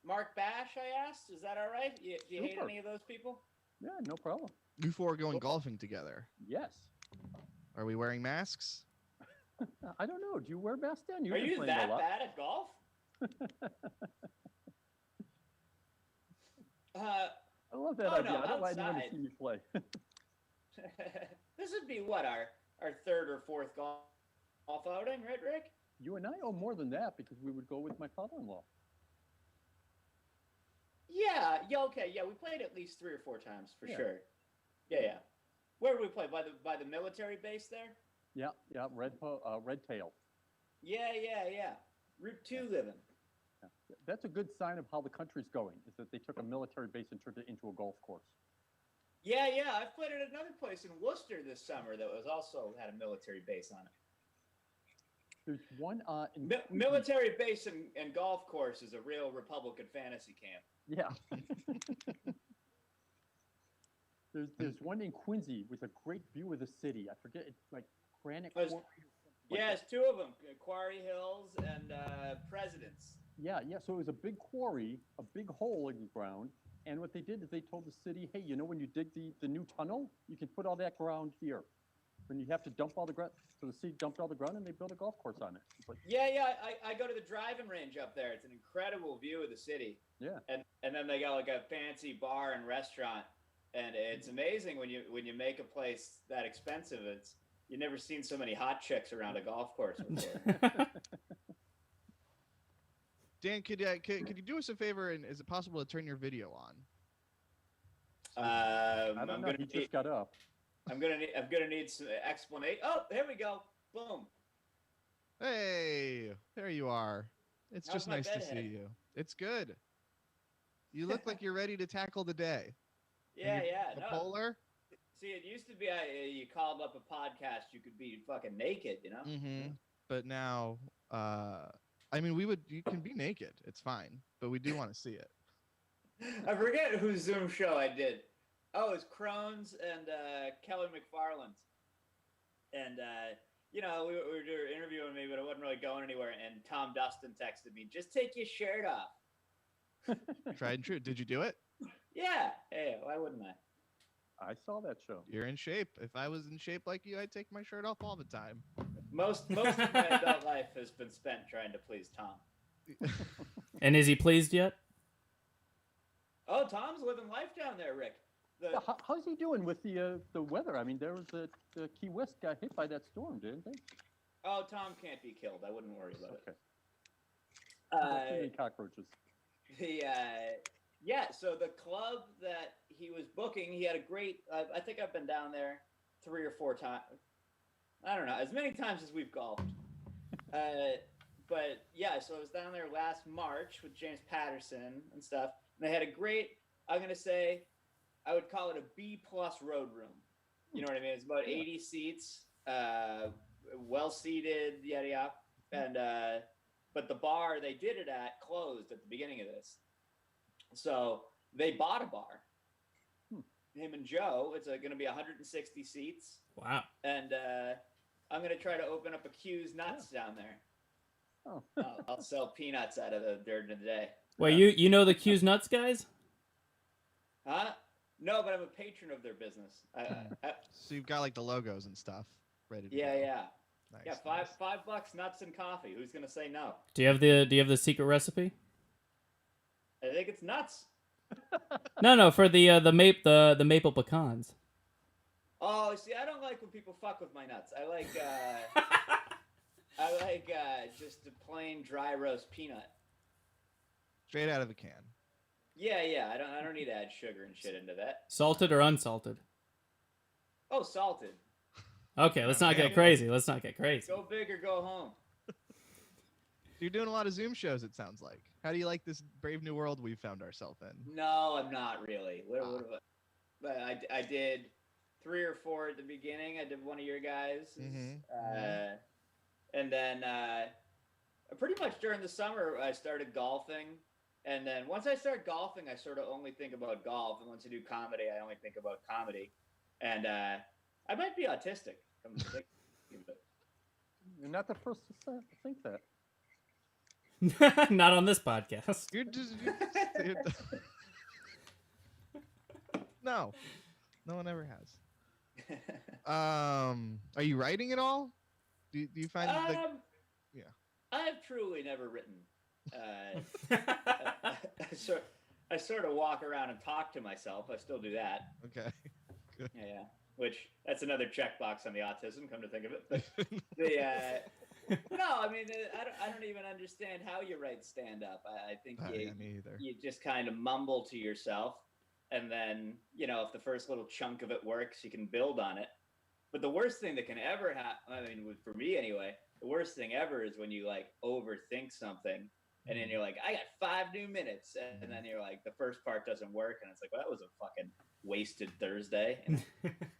Mark Bash, I asked. Is that all right? Do you hate any of those people? Yeah, no problem. You four are going golfing together. Yes. Are we wearing masks? I don't know. Do you wear masks, Dan? Are you that bad at golf? I love that idea. No, I don't want anyone to see me play. This would be what, our third or fourth golf outing, right, Rick? You and I owe more than that because we would go with my father-in-law. Yeah, okay, yeah, we played at least 3 or 4 times for sure. Yeah. Where did we play? By the military base there? Yeah, Red Tail. Yeah. Route 2 living. Yeah. That's a good sign of how the country's going, is that they took a military base and turned it into a golf course. Yeah, I've played at another place in Worcester this summer that was also had a military base on it. There's one in military base and golf course is a real Republican fantasy camp. Yeah. There's one in Quincy with a great view of the city. I forget, it's like Granite Quarry or something like yeah, that. it's 2 of them, Quarry Hills and Presidents. Yeah, so it was a big quarry, a big hole in the ground, and what they did is they told the city, hey, when you dig the new tunnel, you can put all that ground here. When you have to dump all the ground, so the city dumped all the ground and they built a golf course on it. It's like, I go to the driving range up there. It's an incredible view of the city. Yeah. And then they got like a fancy bar and restaurant, and it's amazing when you make a place that expensive. You've never seen so many hot chicks around a golf course before. Dan, could you do us a favor, and is it possible to turn your video on? I don't know. He just got up. I'm gonna need some explanation. Oh, here we go. Boom. Hey, there you are. It's How's just my nice to see bedhead? you. It's good. You look like you're ready to tackle the day. Yeah. Polar. See, it used to be you called up a podcast, you could be fucking naked, you know. Mm-hmm. But now, you can be naked. It's fine, but we do want to see it. I forget whose Zoom show I did. Oh, it's Crohn's and Kelly McFarland's. And we were interviewing me, but I wasn't really going anywhere. And Tom Dustin texted me, "Just take your shirt off." Tried and true. Did you do it? Yeah. Hey, why wouldn't I? I saw that show. You're in shape. If I was in shape like you, I'd take my shirt off all the time. Most of my adult life has been spent trying to please Tom. And is he pleased yet? Oh, Tom's living life down there, Rick. Yeah, how's he doing with the weather? I mean, there was the Key West got hit by that storm, didn't they? Oh, Tom can't be killed. I wouldn't worry about Okay. it. Too many cockroaches. So the club that he was booking, he had a great. I think I've been down there 3 or 4 times. I don't know, as many times as we've golfed. But yeah, so I was down there last March with James Patterson and stuff, and they had a great. I'm gonna say, I would call it a B+ road room. You know what I mean? It's about 80 seats, well seated, yada yada. And but the bar they did it at closed at the beginning of this, so they bought a bar. Him and Joe. It's going to be 160 seats. Wow. And I'm going to try to open up a Q's Nuts down there. Oh. I'll sell peanuts out of the during the day. Wait, you know the Q's Nuts guys? Huh? No, but I'm a patron of their business. So you've got like the logos and stuff ready to go. Yeah. Nice, Yeah, $5 nuts and coffee. Who's going to say no? Do you have the secret recipe? I think it's nuts. No, for the maple pecans. Oh, see, I don't like when people fuck with my nuts. I like just a plain dry roast peanut. Straight out of a can. Yeah. I don't need to add sugar and shit into that. Salted or unsalted? Oh, salted. Okay, let's not get crazy. Go big or go home. You're doing a lot of Zoom shows, it sounds like. How do you like this brave new world we've found ourselves in? No, I'm not really. But I did 3 or 4 at the beginning. I did one of your guys. And then pretty much during the summer, I started golfing. And then once I start golfing, I sort of only think about golf. And once I do comedy, I only think about comedy. And I might be autistic. Come to think of it. You're not the first to think that. Not on this podcast. No one ever has. Are you writing at all? Do you find yeah? I've truly never written. I sort of walk around and talk to myself. I still do that. Okay. Good. Yeah. Which that's another checkbox on the autism. Come to think of it, but no, I mean, I don't even understand how you write stand up. I think me either. You just kind of mumble to yourself, and then if the first little chunk of it works, you can build on it. But the worst thing that can ever happen, I mean, for me anyway, the worst thing ever is when you like overthink something, and then you're like, I got 5 new minutes, and then you're like, the first part doesn't work, and it's like, well, that was a fucking wasted Thursday.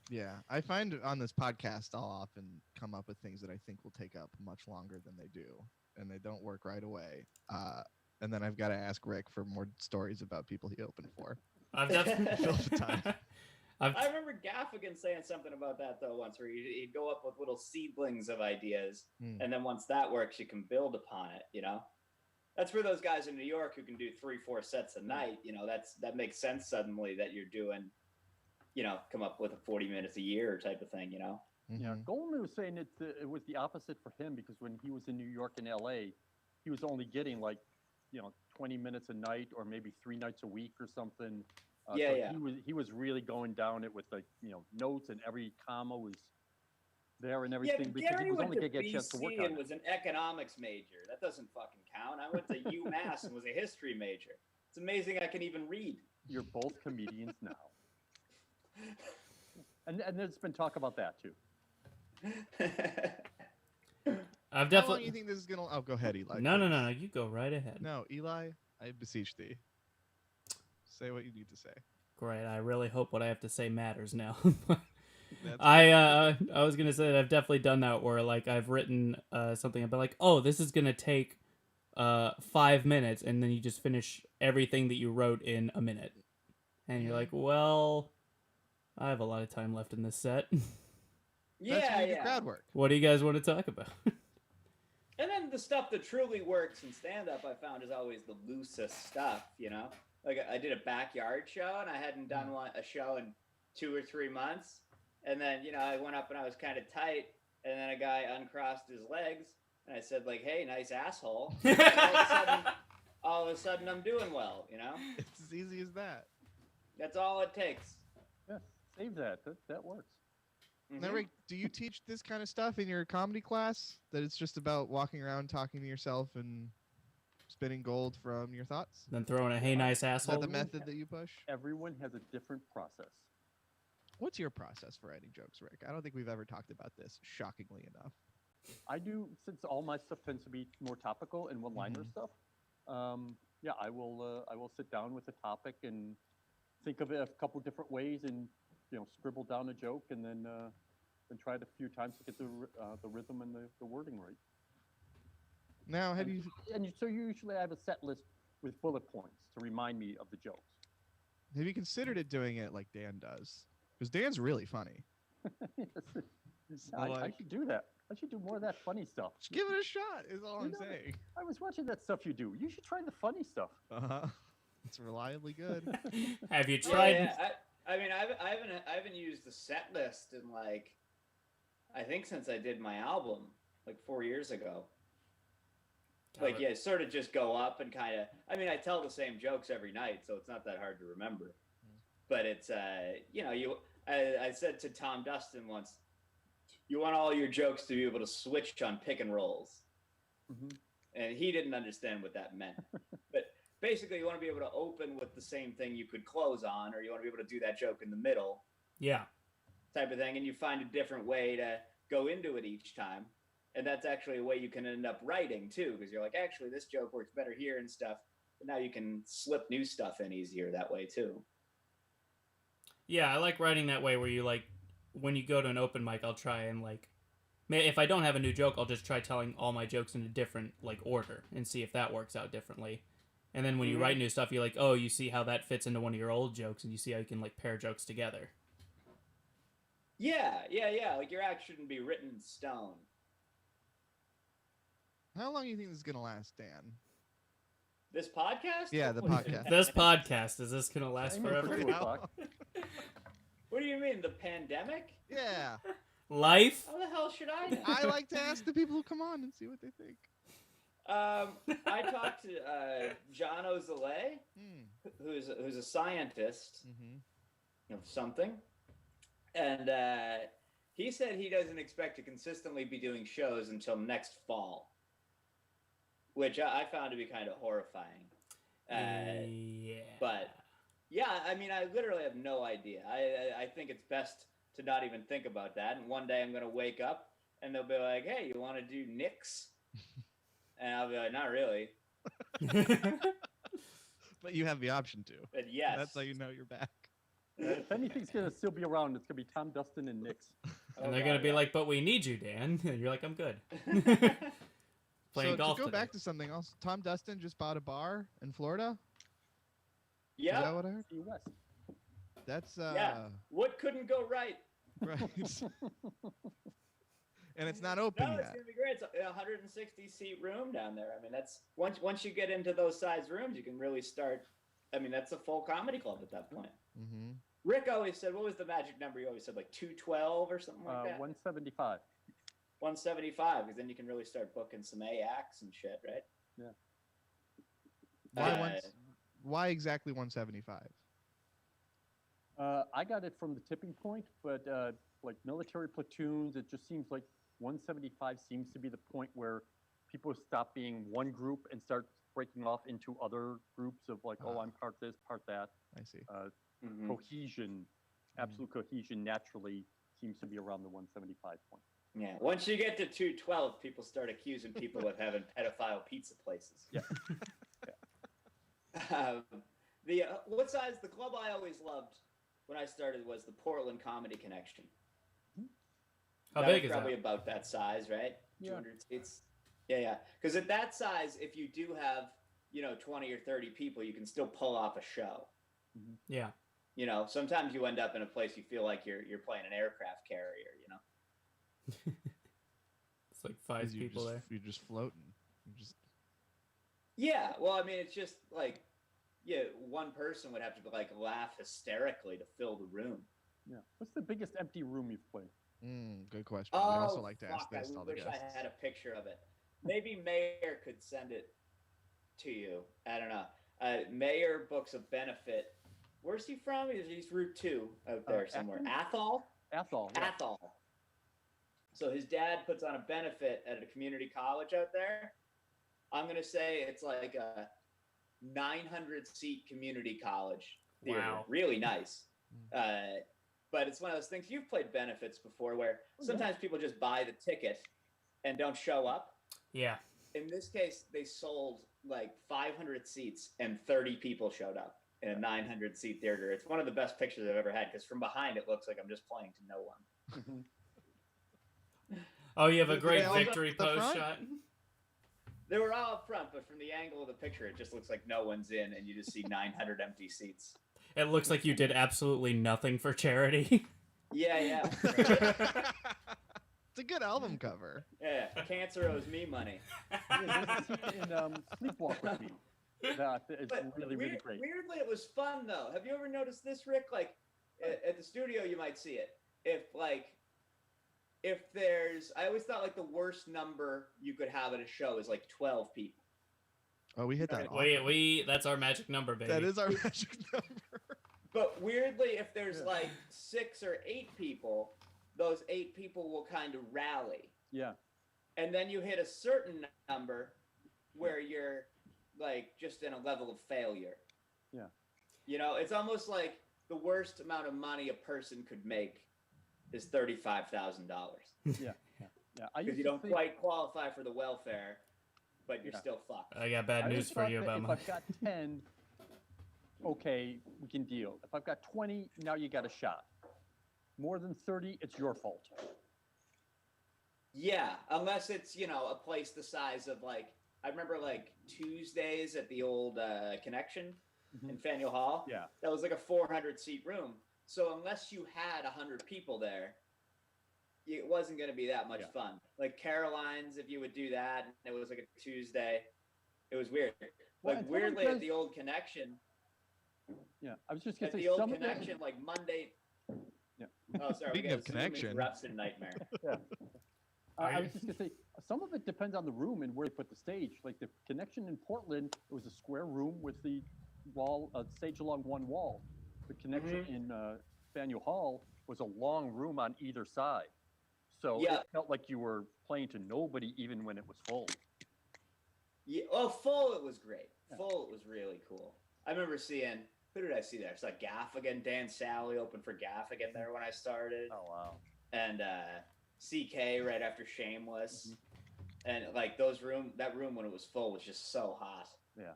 Yeah, I find on this podcast I'll often come up with things that I think will take up much longer than they do, and they don't work right away. And then I've got to ask Rick for more stories about people he opened for. I've definitely time. I remember Gaffigan saying something about that though once, where he'd go up with little seedlings of ideas, and then once that works, you can build upon it. That's for those guys in New York who can do 3-4 sets a night. That makes sense suddenly that you're doing, come up with a 40 minutes a year type of thing. Yeah, Goldman was saying it was the opposite for him, because when he was in New York and LA, he was only getting 20 minutes a night, or maybe 3 nights a week or something. He was really going down it with notes, and every comma was there and everything, because Gary he was went only to going to get a chance to work BC on and it. was an economics major. That doesn't fucking count. I went to UMass and was a history major. It's amazing I can even read. You're both comedians now. And there's been talk about that too. I've How long definitely. do you think this is gonna? Oh, go ahead, Eli. No. You go right ahead. No, Eli, I beseech thee. Say what you need to say. Great. I really hope what I have to say matters now. That's I was gonna say that I've definitely done that, where I've written something about oh, this is gonna take 5 minutes, and then you just finish everything that you wrote in a minute, and you're like, well, I have a lot of time left in this set. That's Yeah, when you do yeah. crowd work. What do you guys want to talk about? And then the stuff that truly works in stand-up, I found, is always the loosest stuff, you know? Like, I did a backyard show, and I hadn't done a show in 2 or 3 months. And then, you know, I went up and I was kind of tight, and then a guy uncrossed his legs, and I said, like, hey, nice asshole. All of a sudden, I'm doing well, you know? It's as easy as that. That's all it takes. Yeah, save that. That works. Now, Rick, do you teach this kind of stuff in your comedy class? That it's just about walking around talking to yourself and spinning gold from your thoughts? Then throwing a hey nice Is that asshole. the method that you push? Everyone has a different process. What's your process for writing jokes, Rick? I don't think we've ever talked about this, shockingly enough. I do, since all my stuff tends to be more topical and one-liner stuff. Yeah, I will sit down with a topic and think of it a couple different ways, and scribble down a joke, and then try it a few times to get the rhythm and the wording right. Now, have you So usually I have a set list with bullet points to remind me of the jokes. considered it doing it like Dan does? Because Dan's really funny. I should do that. I should do more of that funny stuff. Just give it a shot, is all I'm saying. I was watching that stuff you do. You should try the funny stuff. Uh-huh. It's reliably good. Have you tried? Yeah. I mean, I haven't used the set list in like, I think since I did my album like 4 years ago. Like, yeah, sort of just go up and kind of. I mean, I tell the same jokes every night, so it's not that hard to remember. But it's I said to Tom Dustin once, you want all your jokes to be able to switch on pick and rolls, and he didn't understand what that meant. But basically, you want to be able to open with the same thing you could close on, or you want to be able to do that joke in the middle. Yeah. Type of thing, and you find a different way to go into it each time. And that's actually a way you can end up writing too, because you're like, actually, this joke works better here and stuff. But now you can slip new stuff in easier that way too. Yeah, I like writing that way, where you like, when you go to an open mic, I'll try and like, if I don't have a new joke, I'll just try telling all my jokes in a different like order and see if that works out differently. And then when you write new stuff, you're like, oh, you see how that fits into one of your old jokes, and you see how you can like pair jokes together. Yeah. Like your act shouldn't be written in stone. How long do you think this is going to last, Dan? This podcast? Yeah, the podcast. This podcast, is this going to last Aim for forever? 2 o'clock. What do you mean, the pandemic? Yeah. Life? How the hell should I know? I like to ask the people who come on and see what they think. I talked to John Ozale, who's a scientist of something, and he said he doesn't expect to consistently be doing shows until next fall, which I found to be kind of horrifying. Yeah. But yeah, I mean, I literally have no idea. I think it's best to not even think about that. And one day I'm going to wake up and they'll be like, hey, you want to do Knicks? And I'll be like, not really. But you have the option to. But yes. That's how you know you're back. If anything's going to still be around, it's going to be Tom Dustin and Nix. And they're going to be like, but we need you, Dan. And you're like, I'm good. Playing golf to go today. back to something else, Tom Dustin just bought a bar in Florida? Yeah. Is that what I heard? Key West. That's, Yeah. What couldn't go right? right. And it's not open No, it's yet. gonna be great. It's a 160-seat room down there. I mean, that's once you get into those size rooms, you can really start. I mean, that's a full comedy club at that point. Mm-hmm. Rick always said, what was the magic number? You always said like 212 or something like that. 175. 175, because then you can really start booking some A acts and shit, right? Yeah. Why exactly 175? I got it from the tipping point, but like military platoons, it just seems like 175 seems to be the point where people stop being one group and start breaking off into other groups of like, oh, I'm part this, part that. I see. Cohesion, absolute cohesion naturally seems to be around the 175 point. Yeah. Once you get to 212, people start accusing people of having pedophile pizza places. Yeah. What size? The club I always loved when I started was the Portland Comedy Connection. How That big was is probably that? about that size, right? Yeah. 200 seats. Yeah. Because at that size, if you do have, 20 or 30 people, you can still pull off a show. Yeah. Sometimes you end up in a place you feel like you're playing an aircraft carrier, It's like 5 people there. You're just floating. Yeah, well, I mean, it's just like, yeah, one person would have to like laugh hysterically to fill the room. Yeah. What's the biggest empty room you've played? Good question. We also like to ask fuck, this to all I the wish guests. I had a picture of it. Maybe Mayor could send it to you. I don't know. Mayor books a benefit. Where's he from? He's Route 2 out there somewhere. Athol? Athol. Yeah. Athol. So his dad puts on a benefit at a community college out there. I'm going to say it's like a 900-seat community college theater. Wow. Really nice. But it's one of those things, you've played benefits before where sometimes people just buy the ticket and don't show up. Yeah. In this case, they sold like 500 seats and 30 people showed up in a 900-seat theater. It's one of the best pictures I've ever had because from behind it looks like I'm just playing to no one. Oh, you have a Did great they all victory go to the pose front? shot. They were all up front, but from the angle of the picture, it just looks like no one's in and you just see 900 empty seats. It looks like you did absolutely nothing for charity. Yeah. It's a good album cover. Yeah, cancer owes me money. Yeah, in Sleepwalk with Me. That is But really great. Weirdly, it was fun though. Have you ever noticed this, Rick? Like at the studio, you might see it. If there's, I always thought like the worst number you could have at a show is like 12 people. Oh, we hit that. That's our magic number, baby. That is our magic number. But weirdly, if there's like 6 or 8 people, those 8 people will kind of rally. Yeah. And then you hit a certain number where you're like just in a level of failure. Yeah. You know, it's almost like the worst amount of money a person could make is $35,000. Yeah. Because you don't quite qualify for the welfare, but you're still fucked. I got bad news for you about if I've got 10, okay, we can deal. If I've got 20, now you got a shot. More than 30, it's your fault. Yeah, unless it's, you know, a place the size of like, I remember like Tuesdays at the old Connection in Faneuil Hall. Yeah. That was like a 400-seat room. So unless you had 100 people there, it wasn't going to be that much fun. Like Caroline's, if you would do that, and it was like a Tuesday, it was weird. Well, like weirdly at the old Connection. Yeah, I was just going at to say the old some Connection, like Monday. Yeah. Oh, sorry. Speaking of Connection, Repson nightmare. Yeah. I was just going to say, some of it depends on the room and where they put the stage. Like the Connection in Portland, it was a square room with the wall, stage along one wall. The Connection in Faneuil Hall was a long room on either side. So it felt like you were playing to nobody even when it was full. Yeah, well, full it was great. Full it was really cool. I remember seeing, who did I see there? I saw Gaffigan, Dan Sally opened for Gaffigan there when I started. Oh, wow. And CK right after Shameless. And like that room when it was full was just so hot. Yeah.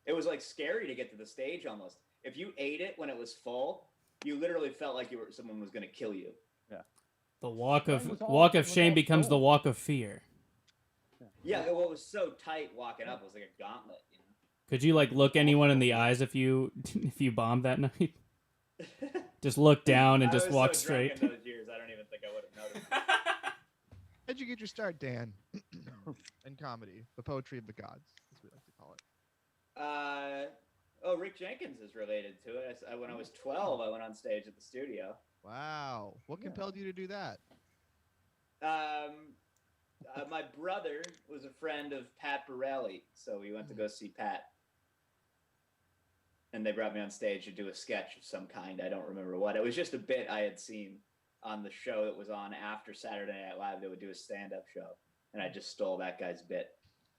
It was like scary to get to the stage almost. If you ate it when it was full, you literally felt like someone was going to kill you. Yeah. The walk of shame becomes the walk of fear. Yeah, well, it was so tight walking up. It was like a gauntlet, you know. Could you like look anyone in the eyes if you bombed that night? Just look down and just walk straight. In those years, I don't even think I would have noticed. How'd you get your start, Dan? In comedy, the poetry of the gods, as we like to call it. Rick Jenkins is related to it. When I was 12, I went on stage at the studio. Wow. What compelled you to do that? My brother was a friend of Pat Borelli, so we went to go see Pat. And they brought me on stage to do a sketch of some kind. I don't remember what. It was just a bit I had seen on the show that was on after Saturday Night Live. They would do a stand-up show, and I just stole that guy's bit.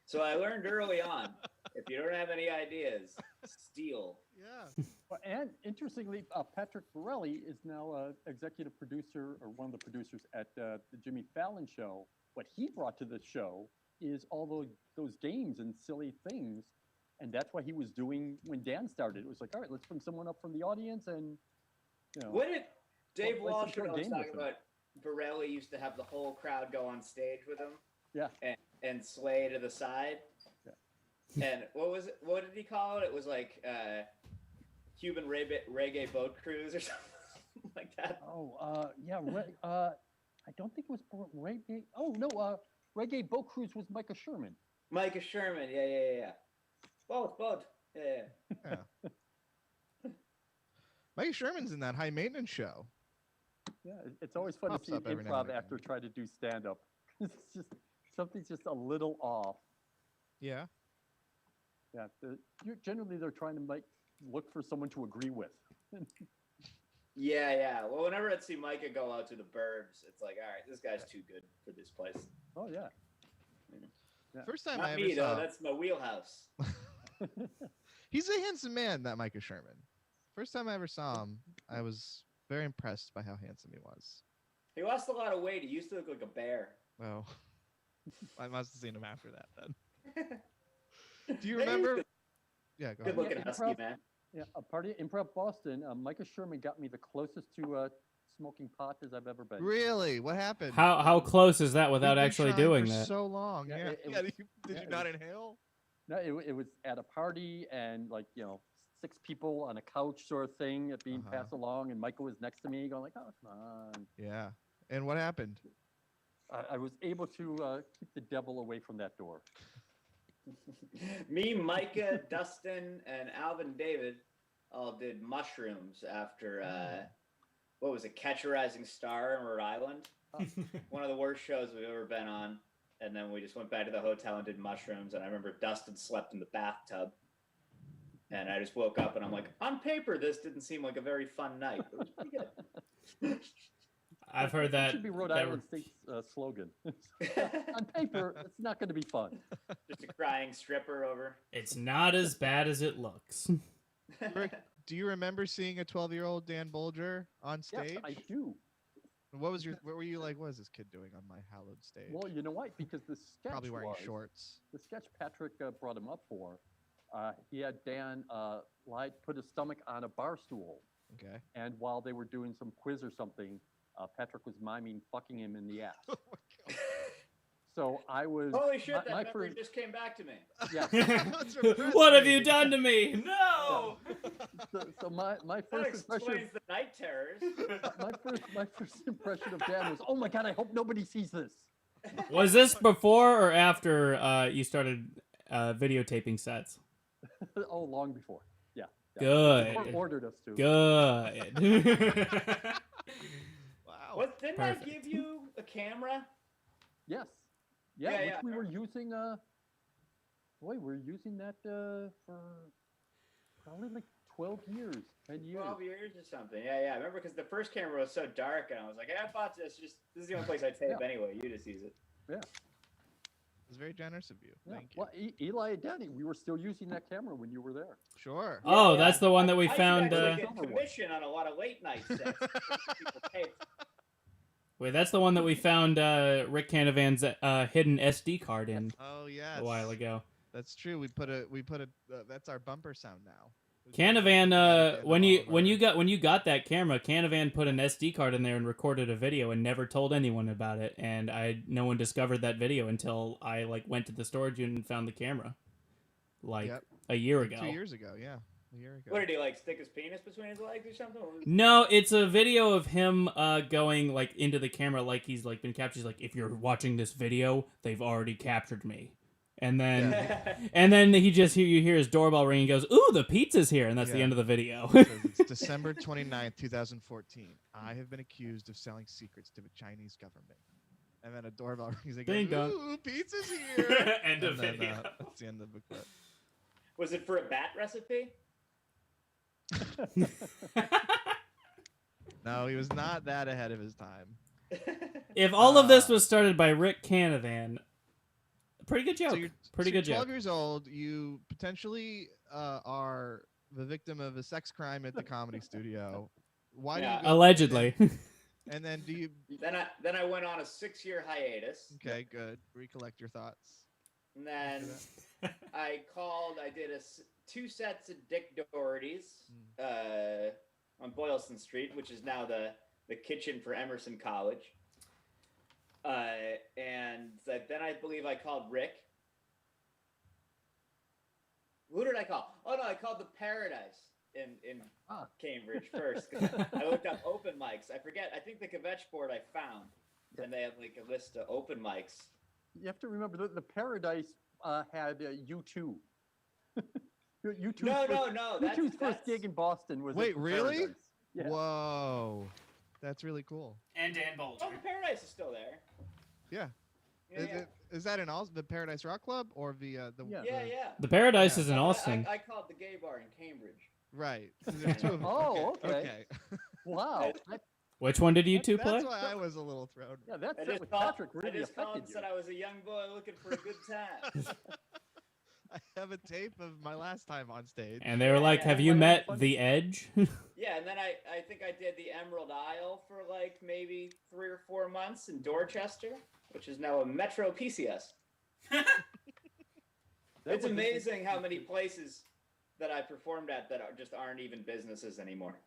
So I learned early on, if you don't have any ideas, steal. Yeah. Well, and interestingly, Patrick Borelli is now executive producer or one of the producers at the Jimmy Fallon show. What he brought to the show is all those games and silly things. And that's what he was doing when Dan started. It was like, all right, let's bring someone up from the audience and, you know. What did Dave Walsh was game talking about? Borelli used to have the whole crowd go on stage with him. Yeah. And sway to the side. Yeah. And what was it? What did he call it? It was like Cuban reggae boat cruise or something like that. Oh, yeah. I don't think it was Reggae. Oh no, Reggae Boat Cruise was Micah Sherman. Micah Sherman. Yeah. Both. Yeah. Yeah. Mike Sherman's in that high maintenance show. Yeah, it's always fun to Pops see an up every now and improv actor try to do stand up. It's just something's just a little off. Yeah. Yeah, generally they're trying to look for someone to agree with. Yeah. Well, whenever I see Micah go out to the burbs, it's like, all right, this guy's too good for this place. Oh yeah. First time Not I ever me, saw. though. That's my wheelhouse. He's a handsome man, that Micah Sherman. First time I ever saw him, I was very impressed by how handsome he was. He lost a lot of weight. He used to look like a bear. Oh, I must have seen him after that then. Do you remember? Yeah, go Good ahead. looking Yeah, husky, improv- man. Yeah, a party at Improv Boston. Micah Sherman got me the closest to smoking pot as I've ever been. Really? What happened? How close is that We've without been actually trying doing for that? so long. Yeah, Yeah. it Yeah, was- did yeah, you it not was- inhale? No, it was at a party and 6 people on a couch sort of thing being Uh-huh. passed along, and Michael was next to me going like, "Oh, come on." Yeah. And what happened? I was able to keep the devil away from that door. Me, Micah, Dustin, and Alvin David all did mushrooms after, what was it, Catch a Rising Star in Rhode Island? One of the worst shows we've ever been on. And then we just went back to the hotel and did mushrooms. And I remember Dustin slept in the bathtub. And I just woke up and I'm like, on paper, this didn't seem like a very fun night. It was pretty good. I've heard That that. should be Rhode that Island State's slogan. On paper, it's not going to be fun. Just a crying stripper over. It's not as bad as it looks. Rick, do you remember seeing a 12-year-old Dan Boulger on stage? Yes, I do. What were you like? What is this kid doing on my hallowed stage? Well, you know what? Because the sketch Probably wearing was, shorts. the sketch Patrick brought him up for, he had Dan put his stomach on a bar stool, Okay. and while they were doing some quiz or something, Patrick was miming fucking him in the ass. Oh my God. So I was. Holy shit, that my memory first- just came back to me. Yeah. Let's repress What have it. you done to me? No. So my That first impression. explains the night terrors. My first impression of Dan was, oh my God, I hope nobody sees this. Was this before or after you started videotaping sets? Oh, long before. Yeah. Good. The court ordered us to. Good. Wow. What, didn't I Perfect. give you a camera? Yes. Yeah, Yeah, which yeah. we were using. We were using that for probably like 12 years, 10 years. 12 years or something. Yeah. I remember because the first camera was so dark, and I was like, I bought this. This is the only place I tape Yeah. anyway. You just use it. Yeah. It's very generous of you. Yeah. Thank you. Well, Eli and Danny, we were still using that camera when you were there. Sure. Oh, Yeah. that's the one that we I found. used to actually Summer get one. commission on a lot of late night sets. People taped. Wait, that's the one that we found Rick Canavan's hidden SD card in Oh yes. a while ago. That's true. We put a. That's our bumper sound now. Canavan, when you got that camera, Canavan put an SD card in there and recorded a video and never told anyone about it. And no one discovered that video until I went to the storage unit and found the camera, Yep. a year ago. 2 years ago. Yeah. A year ago. What did he stick his penis between his legs or something? No, it's a video of him going into the camera like he's been captured. He's like, if you're watching this video, they've already captured me. And then and then you hear his doorbell ring and he goes, ooh, the pizza's here, and that's the Yeah. end of the video. It says it's December 29th, 2014. I have been accused of selling secrets to the Chinese government. And then a doorbell rings and Ding goes, dong. ooh, pizza's here. End of And then, video. that's the end of the clip. Was it for a bat recipe? No, he was not that ahead of his time. If all of this was started by Rick Canavan, pretty good joke. you're, Pretty you're good joke. 12 years old. You potentially are the victim of a sex crime at the comedy studio. Why do Yeah. you go? Allegedly. And then do you? Then I went on a 6-year hiatus. Okay, good. Recollect your thoughts. And then I did 2 sets of Dick Doherty's on Boylston Street, which is now the kitchen for Emerson College. And then I believe I called Rick. Who did I call? Oh no, I called the Paradise in Cambridge first. 'Cause I looked up open mics. I forget. I think the Kvetch board I found. and they have like a list of open mics. You have to remember the Paradise had U2. U2's No, first, U2's first gig in Boston was. Wait, at the really? Paradise. Yeah. Whoa, that's really cool. And Dan Boulger. Oh, the Paradise is still there. Yeah. Yeah, Is that in the Paradise Rock Club or the yeah. The Paradise Yeah. is in Austin. I call it the gay bar in Cambridge. Right. So there's two of them. Oh, okay. Okay. Wow. Which one did you two play? That's why I was a little thrown. Yeah, that I set just with called, Patrick I really just called affected and you. said I was a young boy looking for a good time. I have a tape of my last time on stage. And they were like, Yeah, "Have you met The Edge?" Yeah, and then I think I did the Emerald Isle for like maybe 3 or 4 months in Dorchester, which is now a Metro PCS. It's amazing how many places that I performed at that aren't even businesses anymore.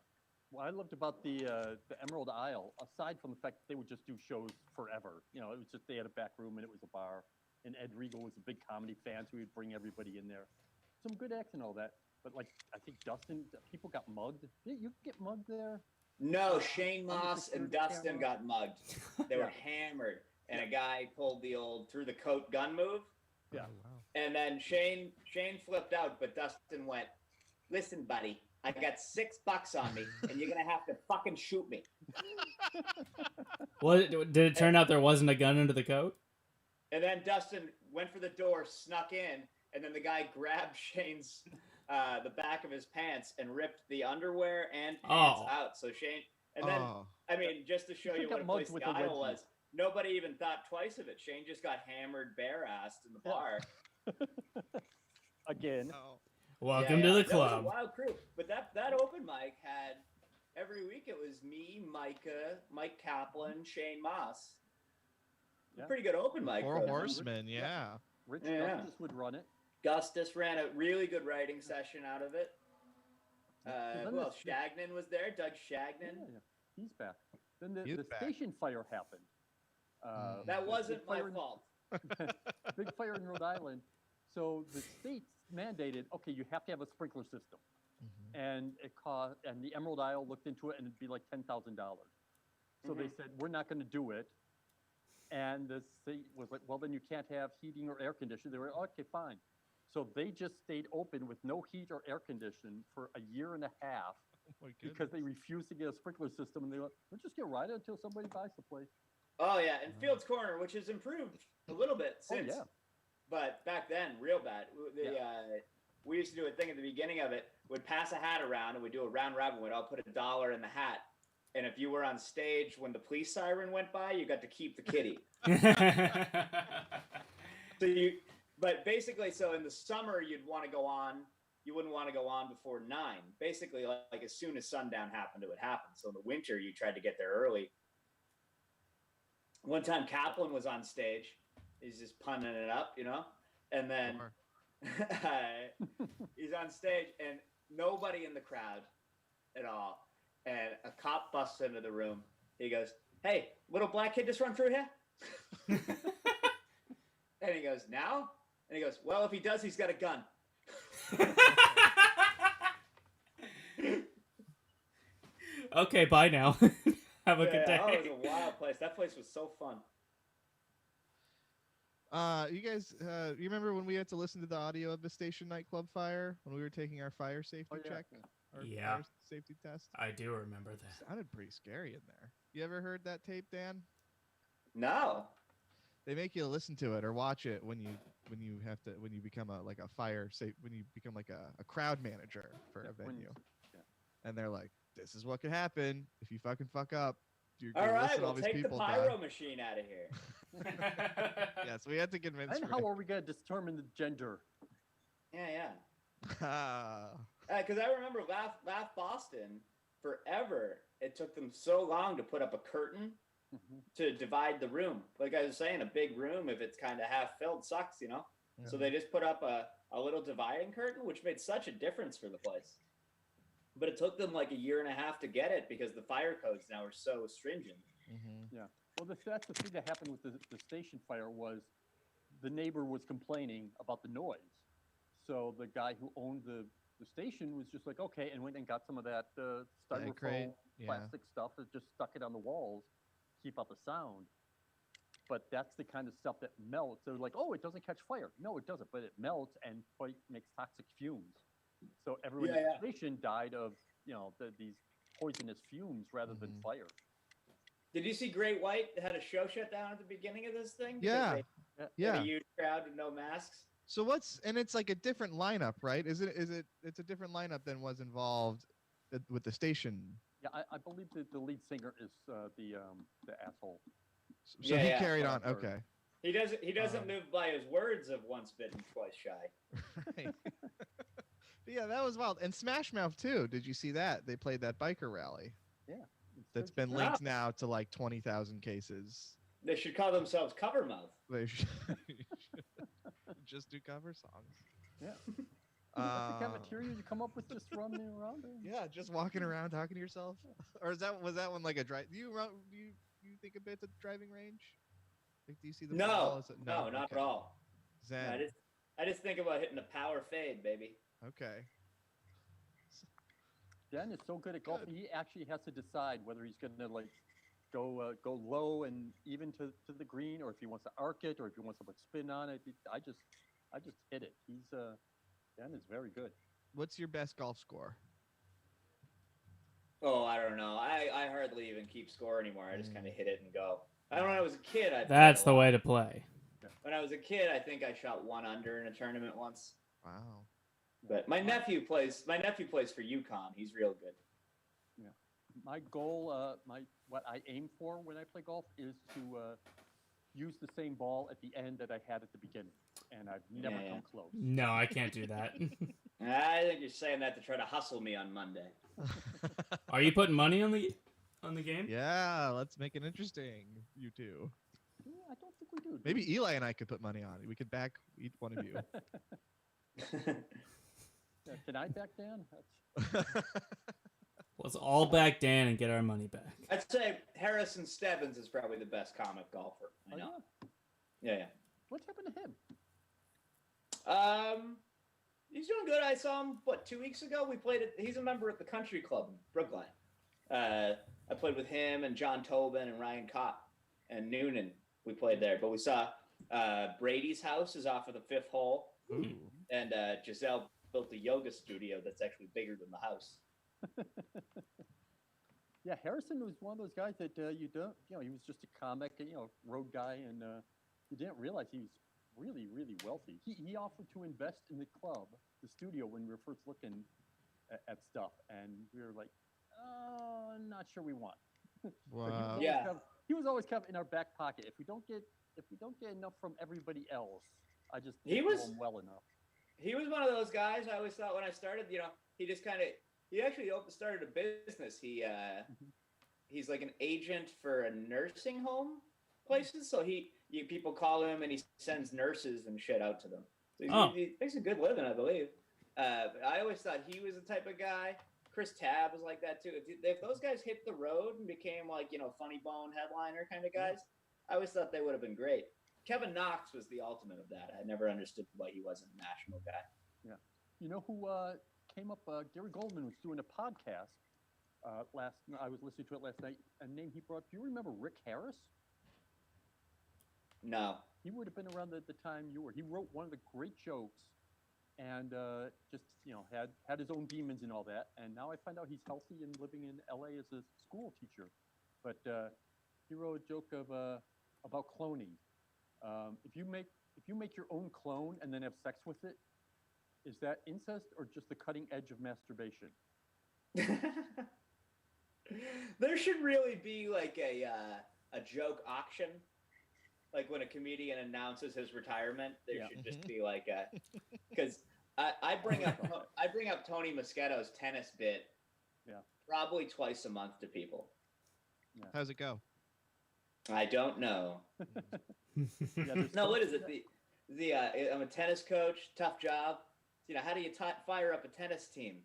What I loved about the Emerald Isle, aside from the fact that they would just do shows forever, you know, it was just they had a back room and it was a bar, and Ed Regal was a big comedy fan, so he'd bring everybody in there. Some good acts and all that, but like I think Dustin, people got mugged. Did you get mugged there? No, Shane On the Moss and security Dustin camera. got mugged. They were hammered, and a guy pulled the old through the coat gun move. Yeah. Oh, wow. And then Shane flipped out, but Dustin went, "Listen, buddy, I got $6 on me, and you're gonna have to fucking shoot me." Did it turn out there wasn't a gun under the coat? And then Dustin went for the door, snuck in, and then the guy grabbed Shane's the back of his pants and ripped the underwear and pants out. So Shane, and then I mean, just to show you what a place the aisle was, nobody even thought twice of it. Shane just got hammered bare-assed in the bar. Again. Oh. Welcome to the That was a club. wild crew. But that open mic had every week. It was me, Micah, Mike Kaplan, Shane Moss. Yeah. Pretty good open mic. Four program. Horsemen, yeah. Rich Yeah. Justice would run it. Gustus ran a really good writing session out of it. then Who else? this- Shagnon was there. Doug Shagnon. Yeah. He's back. Then the He's back. station fire happened. That the wasn't big my fire in- fault. Big fire in Rhode Island. So the state mandated, okay, you have to have a sprinkler system. Mhm. And it cost, and the Emerald Isle looked into it, and it'd be like $10,000. So they said, we're not going to do it. And the state was like, well, then you can't have heating or air conditioning. They were, okay, fine. So they just stayed open with no heat or air conditioning for a year and a half Oh my because they refused to get a sprinkler system. And they went, we'll just get right until somebody buys the place. Oh yeah, and Fields Corner, which has improved a little bit since. Oh, yeah. But back then, real bad. We used to do a thing at the beginning of it. We'd pass a hat around, and we'd do a round robin. We'd all put $1 in the hat. And if you were on stage when the police siren went by, you got to keep the kitty. But basically, so in the summer, you'd want to go on. You wouldn't want to go on before 9. Basically, like as soon as sundown happened, it would happen. So in the winter, you tried to get there early. One time, Kaplan was on stage. He's just punning it up, you know? And then he's on stage, and nobody in the crowd at all. And a cop busts into the room. He goes, "Hey, little black kid just run through here?" And he goes, "Now?" And he goes, "Well, if he does, he's got a gun." Okay, bye now. Have a good day. Oh, it was a wild place. That place was so fun. You guys, you remember when we had to listen to the audio of the station nightclub fire when we were taking our fire safety check? Our Yeah. fire safety test? I do remember that. Sounded pretty scary in there. You ever heard that tape, Dan? No. They make you listen to it or watch it when you become when you become like a crowd manager for a venue. And they're like, this is what could happen if you fucking fuck up. You're All gonna right, listen to we'll all these take the people pyro die. machine out of here. Yes, we had to convince. And how are we going to determine the gender? Yeah. Ah. Because I remember Laugh Boston, forever, it took them so long to put up a curtain to divide the room. Like I was saying, a big room, if it's kind of half filled, sucks, you know? So they just put up a little dividing curtain, which made such a difference for the place. But it took them like a year and a half to get it because the fire codes now are so stringent. Yeah. Well, that's the thing that happened with the station fire was the neighbor was complaining about the noise. So the guy who owned the station was just like, okay, and went and got some of that styrofoam crate, yeah. plastic stuff and just stuck it on the walls, keep out the sound. but that's the kind of stuff that melts. They're like, oh, it doesn't catch fire. No, it doesn't, but it melts and makes toxic fumes. So everyone in the station died of, these poisonous fumes rather than fire. Did you see Great White had a show shut down at the beginning of this thing? Yeah. They had a huge crowd with no masks. So it's like a different lineup, right? It's a different lineup than was involved with the station. Yeah, I believe that the lead singer is the asshole. So he carried on. Okay. He doesn't live by his words of once bitten, twice shy. Right. Yeah, that was wild. And Smash Mouth too. Did you see that? They played that biker rally. Yeah. That's been linked now to like 20,000 cases. They should call themselves Cover Mouth. They should just do cover songs. Yeah. The cafeteria you come up with just running around. Yeah, just walking around talking to yourself. Or was that one like a drive? Do you think a bit of driving range? Like, do you see the ball? No, not at all. Zen. I just think about hitting a power fade, baby. Okay. Dan is so good at golf. He actually has to decide whether he's going to go low and even to the green, or if he wants to arc it, or if he wants to put spin on it. I just hit it. Dan is very good. What's your best golf score? Oh, I don't know. I hardly even keep score anymore. I just kind of hit it and go. I don't know. When I was a kid, That's the way to play. When I was a kid, I think I shot 1 under in a tournament once. Wow. But my nephew plays for UConn. He's real good. Yeah. My goal, what I aim for when I play golf is to use the same ball at the end that I had at the beginning, and I've never come close. No, I can't do that. I think you're saying that to try to hustle me on Monday. Are you putting money on the game? Yeah, let's make it interesting. You two. Yeah, I don't think we do. Maybe Eli and I could put money on it. We could back each one of you. Can I back Dan? Let's all back Dan and get our money back. I'd say Harrison Stebbins is probably the best comic golfer. I know. Yeah. What's happened to him? He's doing good. I saw him 2 weeks ago. We played it. He's a member at the Country Club in Brookline. I played with him and John Tobin and Ryan Kopp and Noonan. We played there, but we saw Brady's house is off of the 5th hole. Ooh. And Giselle built a yoga studio that's actually bigger than the house. Yeah, Harrison was one of those guys that he was just a comic, road guy, and you didn't realize he was really, really wealthy. He offered to invest in the club, the studio, when we were first looking at stuff, and we were like, not sure we want. Wow. He was always kind of in our back pocket. If we don't get enough from everybody else, I just He didn't was- know him well enough. He was one of those guys. I always thought when I started, he actually started a business. He's like an agent for a nursing home places. So people call him and he sends nurses and shit out to them. So he makes a good living, I believe. But I always thought he was the type of guy. Chris Tabb was like that too. If those guys hit the road and became like, funny bone headliner kind of guys, I always thought they would have been great. Kevin Knox was the ultimate of that. I never understood why he wasn't a national guy. Yeah. You know who came up? Gary Goldman was doing a podcast I was listening to it last night. A name he brought. Do you remember Rick Harris? No. He would have been around the time you were. He wrote one of the great jokes, and just had his own demons and all that. And now I find out he's healthy and living in L.A. as a school teacher. But he wrote a joke about cloning. If you make your own clone and then have sex with it, is that incest or just the cutting edge of masturbation? There should really be like a joke auction. Like when a comedian announces his retirement, there should just be like because I bring up Tony Moschetto's tennis bit probably twice a month to people. Yeah. How's it go? I don't know. No, what is it? I'm a tennis coach, tough job. How do you fire up a tennis team?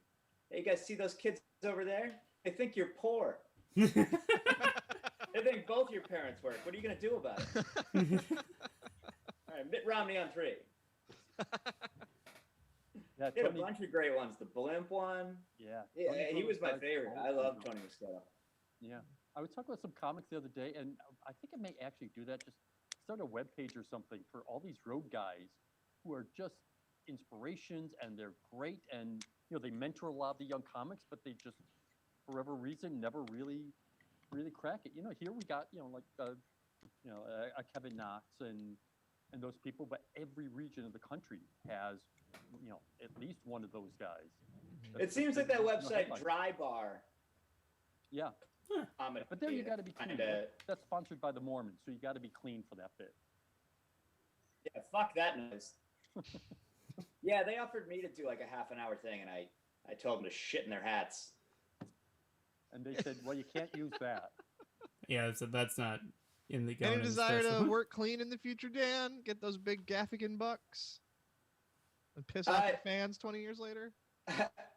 Hey, you guys see those kids over there? They think you're poor. They think both your parents work. What are you going to do about it? All right, Mitt Romney on 3. Yeah, He had a bunch of great ones. The blimp one. Yeah, he was my favorite. I love Tony Moschetto. Yeah. I was talking with some comics the other day, and I think I may actually do that. Just start a web page or something for all these road guys who are just inspirations, and they're great, and they mentor a lot of the young comics, but they just, for whatever reason, never really crack it. Here we got a Kevin Knox and those people, but every region of the country has at least one of those guys. It seems like that website Dry Bar. Yeah. But there you got to be clean. That's sponsored by the Mormons, so you got to be clean for that bit. Yeah, fuck that noise. Yeah, they offered me to do like a half an hour thing, and I told them to shit in their hats. And they said, well, you can't use that. Yeah, so that's not in the Any desire to work clean in the future, Dan? Get those big Gaffigan bucks? And piss off your fans 20 years later?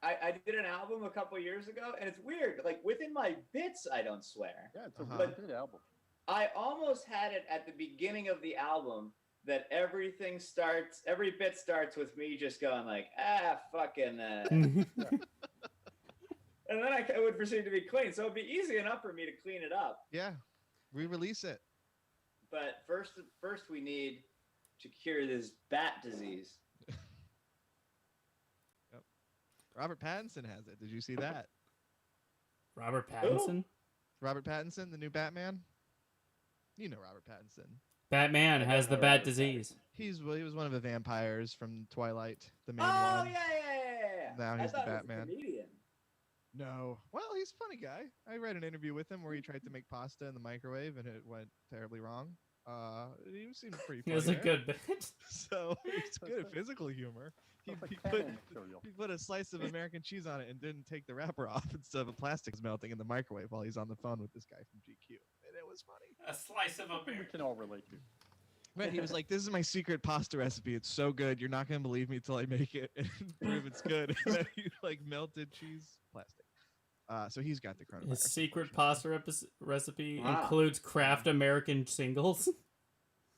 I did an album a couple years ago, and it's weird. Like, within my bits, I don't swear. Yeah, it's a really good album. I almost had it at the beginning of the album that every bit starts with me just going like, fucking. And then I would proceed to be clean. So it'd be easy enough for me to clean it up. Yeah. Re-release it. But first we need to cure this bat disease. Yep. Robert Pattinson has it. Did you see that? Robert Pattinson? Robert Pattinson, the new Batman? You know Robert Pattinson. Batman has the bat disease. He was one of the vampires from Twilight, the main Oh, one. yeah. Now he's the Batman. He was a comedian. No. Well, he's a funny guy. I read an interview with him where he tried to make pasta in the microwave and it went terribly wrong. He seemed pretty funny. It was a good bit. So he's good at physical humor. He put a slice of American cheese on it and didn't take the wrapper off instead of a plastic was melting in the microwave while he's on the phone with this guy from GQ. And it was funny. A slice of American. We can all relate to. Right, he was like, "This is my secret pasta recipe. It's so good. You're not gonna believe me till I make it and prove it's good." And then he like melted cheese plastic. So he's got the coronavirus. His secret pasta recipe includes Kraft American singles.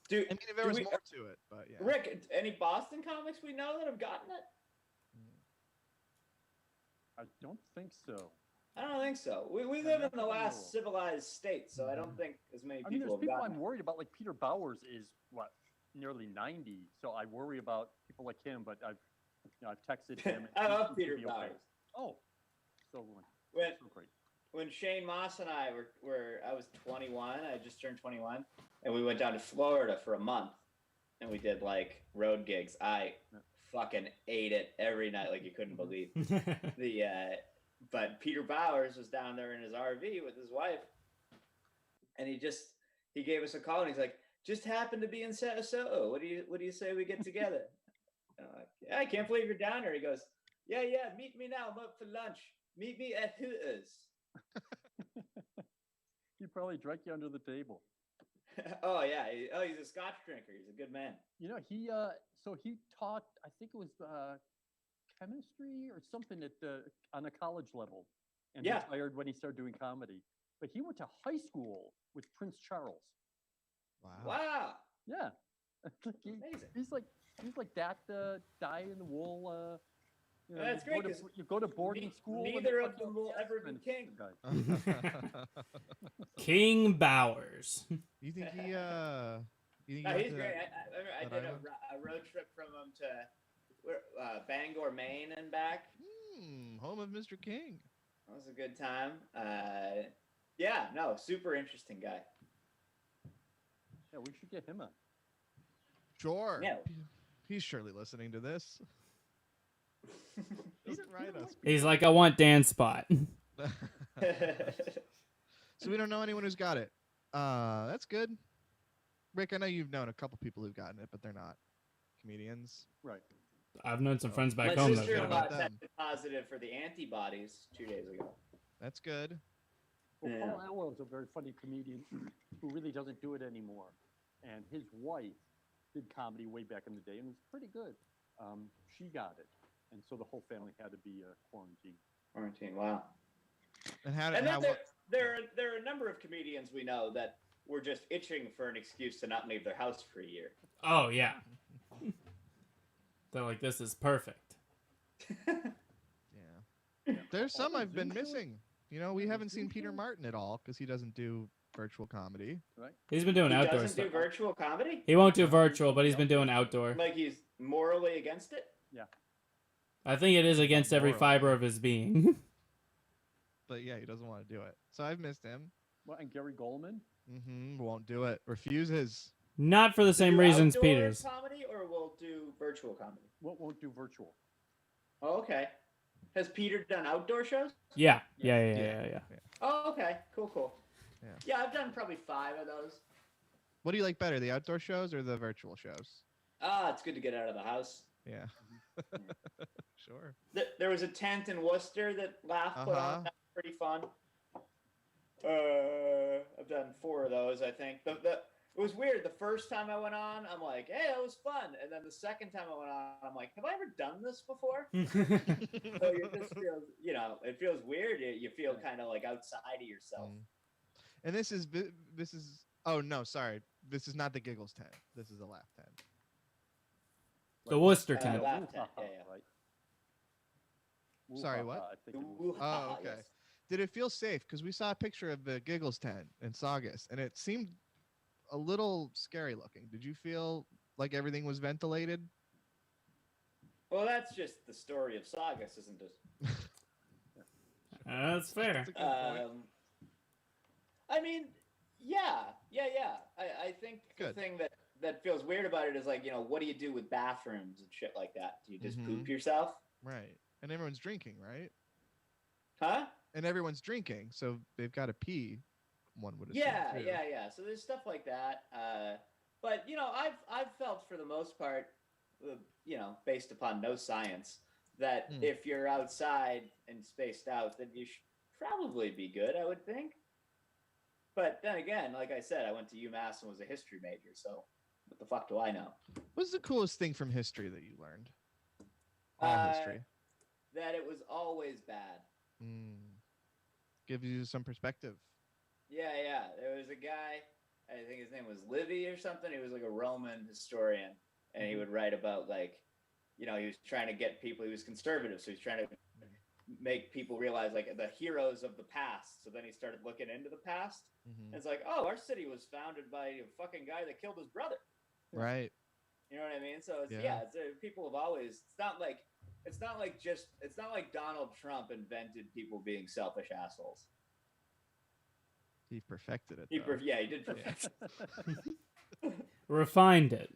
Dude, I mean, if there was more to it, but yeah. Rick, any Boston comics we know that have gotten it? I don't think so. I don't think so. We live in the last civilized state, so I don't think as many people there's have people gotten I'm worried about. Like Peter Bowers is nearly 90, so I worry about people like him. But I've texted him. I love Peter Bowers. Oh, so great. When Shane Moss and I I was 21. I just turned 21, and we went down to Florida for a month, and we did like road gigs. I fucking ate it every night like you couldn't believe. But Peter Bowers was down there in his RV with his wife, and he gave us a call, and he's like, "Just happened to be in Sarasota. What do you say we get together?" I can't believe you're down here. He goes, "Yeah, meet me now. I'm up for lunch. Meet me at Hooters." He probably drank you under the table. Oh yeah. He's a Scotch drinker. He's a good man. He taught, I think it was chemistry or something on a college level, and retired when he started doing comedy. But he went to high school with Prince Charles. Wow. Yeah. Amazing. He's like that die in the wool. That's great. You go to boarding school. Neither of them will ever be king. King Bowers. You think he? He's great. I did a road trip from him to Bangor, Maine, and back. Home of Mr. King. That was a good time. Super interesting guy. Yeah, we should get him on. Sure. Yeah. He's surely listening to this. Doesn't write us. He's like, I want Dan's spot. So we don't know anyone who's got it. That's good. Rick, I know you've known a couple people who've gotten it, but they're not comedians. Right. I've known some friends back My home. sister-in-law tested positive for the antibodies 2 days ago. That's good. Well, Paul Alwell's a very funny comedian who really doesn't do it anymore. And his wife did comedy way back in the day and was pretty good. She got it. And so the whole family had to be quarantined. Wow. And there are a number of comedians we know that were just itching for an excuse to not leave their house for a year. Oh, yeah. They're like, this is perfect. Yeah. There's some I've been missing. We haven't seen Peter Martin at all because he doesn't do virtual comedy. Right? He's been doing He outdoor doesn't stuff. do virtual comedy? He won't do virtual, but he's been doing outdoor. Like he's morally against it? I think it is against every Morally. fiber of his being. But yeah, he doesn't want to do it. So I've missed him. Well, and Gary Goldman. Won't do it. Refuses. Not for the same Do reasons outdoor Peter's. comedy, or we'll do virtual comedy? Won't do virtual. Oh, okay. Has Peter done outdoor shows? Yeah. Oh, okay. Cool. Yeah. Yeah, I've done probably 5 of those. What do you like better, the outdoor shows or the virtual shows? It's good to get out of the house. Yeah. Sure. There was a tent in Worcester that Laugh put on. That was pretty fun. I've done 4 of those, I think. It was weird. The first time I went on, I'm like, hey, that was fun. And then the second time I went on, I'm like, have I ever done this before? So it just feels, it feels weird. You feel kind of like outside of yourself. And this is, oh no, sorry. This is not the Giggles tent. This is the Laugh tent. The Worcester tent. Laugh tent, yeah. Right. Sorry, what? I think it was. Oh, okay. Yes. Did it feel safe? Because we saw a picture of the Giggles tent in Saugus, and it seemed a little scary looking. Did you feel like everything was ventilated? Well, that's just the story of Saugus, isn't it? That's fair. That's a good point. I mean, yeah. I think Good. the thing that feels weird about it is like, what do you do with bathrooms and shit like that? Do you just poop yourself? Right. And everyone's drinking, right? Huh? And everyone's drinking, so they've got to pee. One would assume. Yeah. too. So there's stuff like that. But I've felt for the most part, based upon no science, that if you're outside and spaced out, then you should probably be good, I would think. But then again, like I said, I went to UMass and was a history major, so what the fuck do I know? What's the coolest thing from history that you learned? All history. That it was always bad. Gives you some perspective. Yeah. There was a guy, I think his name was Levy or something. He was like a Roman historian, and he would write about he was trying to get people. He was conservative, so he's trying to make people realize the heroes of the past. So then he started looking into the past. And it's like, oh, our city was founded by a fucking guy that killed his brother. Right. You know what I mean? So people have always. It's not like Donald Trump invented people being selfish assholes. He perfected it. He though. he did perfect. Refined it.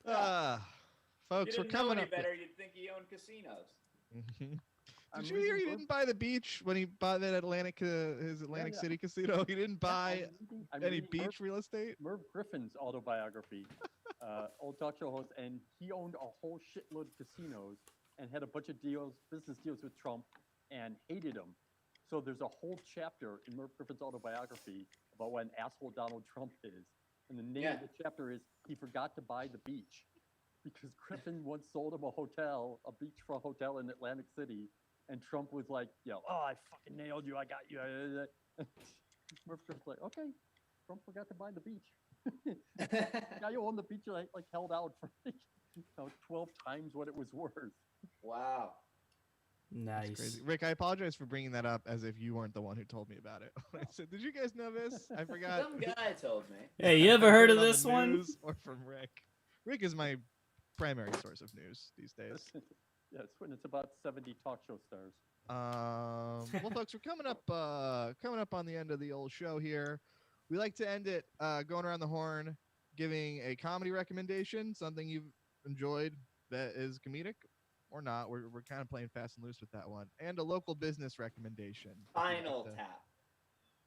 Folks, You we're didn't know coming any up. better. You'd think he owned casinos. Did you hear he didn't buy the beach when he bought that his Atlantic City casino? He didn't buy I'm any reading beach real estate. Merv Griffin's autobiography, old talk show host, and he owned a whole shitload of casinos and had a bunch of business deals with Trump, and hated him. So there's a whole chapter in Merv Griffin's autobiography about what an asshole Donald Trump is, and the name of the chapter is "He Forgot to Buy the Beach," because Griffin once sold him a beachfront hotel in Atlantic City, and Trump was like, oh, I fucking nailed you, I got you. Merv Griffin's like, okay, Trump forgot to buy the beach. The guy who owned the beach held out for 12 times what it was worth. Wow. Nice. Crazy. Rick, I apologize for bringing that up as if you weren't the one who told me about it. I said, did you guys know this? I forgot. Some guy told me. Hey, you ever heard of on the this one? news or from Rick. Rick is my primary source of news these days. Yes, when it's about 70 talk show stars. Well, folks, we're coming up on the end of the old show here. We like to end it going around the horn, giving a comedy recommendation, something you've enjoyed that is comedic or not. We're kind of playing fast and loose with that one, and a local business recommendation. Spinal Tap.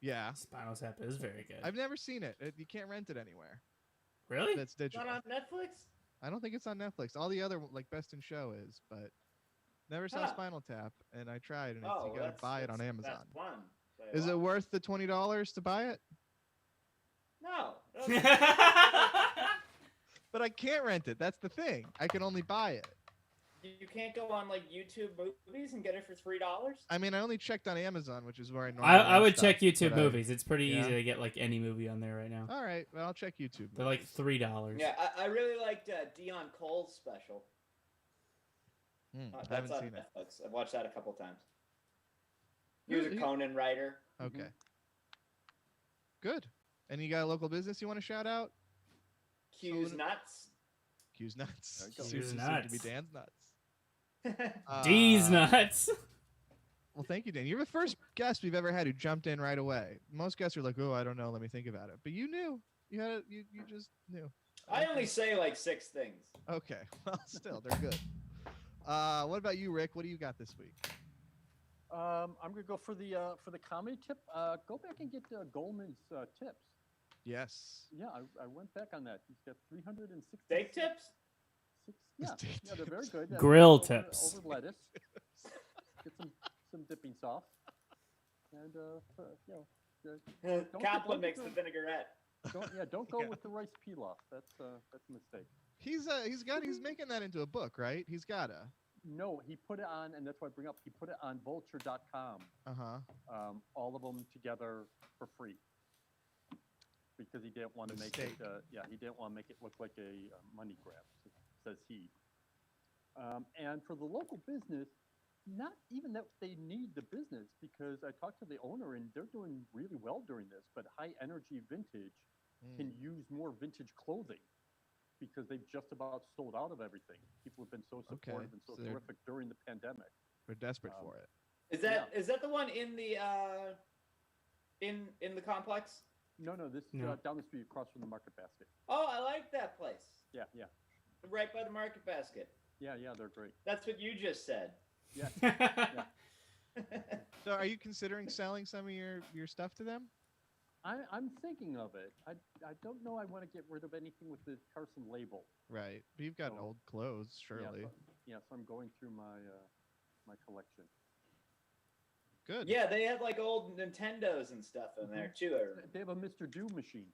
Yeah, Spinal Tap is very good. I've never seen it. You can't rent it anywhere. Really? That's digital. Not on Netflix? I don't think it's on Netflix. All the other Best in Show is, but never saw Huh. Spinal Tap, and I tried, and Oh, you gotta buy it on Amazon. That's fun. Is it worth the $20 to buy it? No. But I can't rent it. That's the thing. I can only buy it. You can't go on YouTube movies and get it for $3? I mean, I only checked on Amazon, which is where I normally I rent would stuff, check YouTube but movies. It's pretty Yeah. easy to get any movie on there right now. All right, well, I'll check YouTube. They're like movies. $3. Yeah, I really liked Dion Cole's special. I That's haven't on seen it. Netflix. I've watched that a couple times. He was a Really? Conan writer. Okay. Good. And you got a local business you want to shout out? Q's nuts. Q's nuts. There you go. Soon Q's to nuts. be Dan's nuts. D's nuts. Well, thank you, Dan. You're the first guest we've ever had who jumped in right away. Most guests are like, "Oh, I don't know. Let me think about it." But you knew. You just knew. I only say like 6 things. Okay. Well, still, they're good. What about you, Rick? What do you got this week? I'm gonna go for the comedy tip. Go back and get Goldman's tips. Yes. Yeah, I went back on that. He's got 360 Steak tips? Yeah, Steak yeah, they're very tips. good. Grill over, tips. over lettuce. Get some dipping sauce, and Don't Kaplan get makes the the- vinaigrette. don't go Yeah. with the rice pilaf. That's a mistake. He's making that into a book, right? He's gotta. No, he put it on, and that's why I bring up. He put it on vulture.com. All of them together for free. Because he didn't want to make it. He didn't want to make it look like a money grab. Says he. And for the local business, not even that they need the business, because I talked to the owner and they're doing really well during this. But High Energy Vintage can use more vintage clothing because they've just about sold out of everything. People have been so supportive and so so they're- terrific during the pandemic. We're desperate for it. Is that the one in the in the complex? No, this No. down the street across from the Market Basket. Oh, I like that place. Yeah, Right by the market basket. they're great. That's what you just said. Yeah. So, are you considering selling some of your stuff to them? I'm thinking of it. I don't know. I want to get rid of anything with the Carson label. Right, but you've got So- old clothes, surely. So I'm going through my collection. Good. Yeah, they had like old Nintendos and stuff in there too. I remember. They have a Mr. Do machine.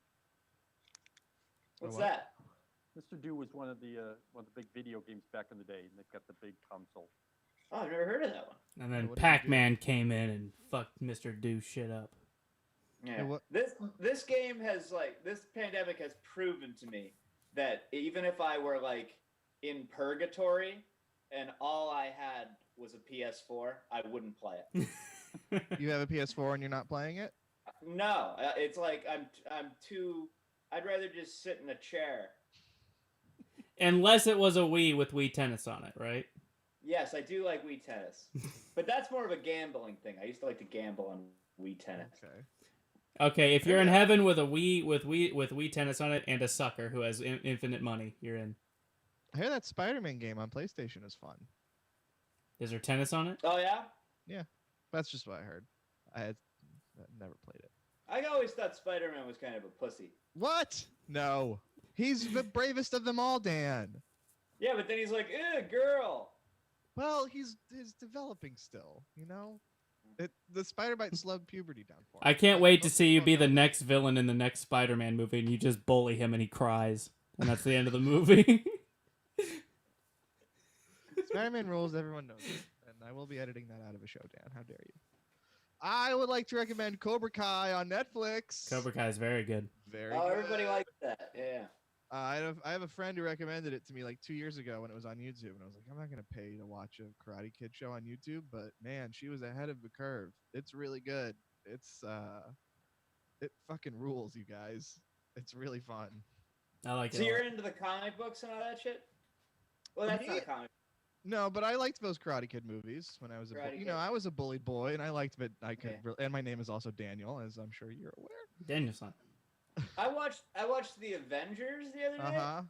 What's what? that? Mr. Do was one of the big video games back in the day, and they've got the big console. Oh, I've never heard of that one. And then What did you do? Pac-Man came in and fucked Mr. Do shit up. Yeah. what- This game has this pandemic has proven to me that even if I were like in purgatory and all I had was a PS4, I wouldn't play it. You have a PS4 and you're not playing it? No, it's like I'm too. I'd rather just sit in a chair. Unless it was a Wii with Wii Tennis on it, right? Yes, I do like Wii Tennis, but that's more of a gambling thing. I used to like to gamble on Wii Tennis. Okay. Okay, if you're in heaven with a Wii with Wii Tennis on it and a sucker who has infinite money, you're in. I hear that Spider-Man game on PlayStation is fun. Is there tennis on it? Oh yeah, That's just what I heard. I had never played it. I always thought Spider-Man was kind of a pussy. What? No. He's the bravest of them all, Dan. Yeah, but then he's like, girl. Well, he's developing still, you know? The spider bite slowed puberty down for him. I can't wait to see you be the next villain in the next Spider-Man movie and you just bully him and he cries. And that's the end of the movie. Spider-Man rules, everyone knows it. And I will be editing that out of a show, Dan. How dare you? I would like to recommend Cobra Kai on Netflix. Cobra Kai is very good. Very Oh, good. everybody likes that. Yeah. I have a friend who recommended it to me like 2 years ago when it was on YouTube, and I was like, I'm not gonna pay to watch a Karate Kid show on YouTube, but man, she was ahead of the curve. It's really good. It fucking rules, you guys. It's really fun. I like it. So a you're lot. into the comic books and all that shit? Well, that's not a comic. No, but I liked those Karate Kid movies when I was Karate Kid. I was a bullied boy, and I liked that I could. Yeah. And my name is also Daniel, as I'm sure you're aware. Danielson. I watched the Avengers the other day.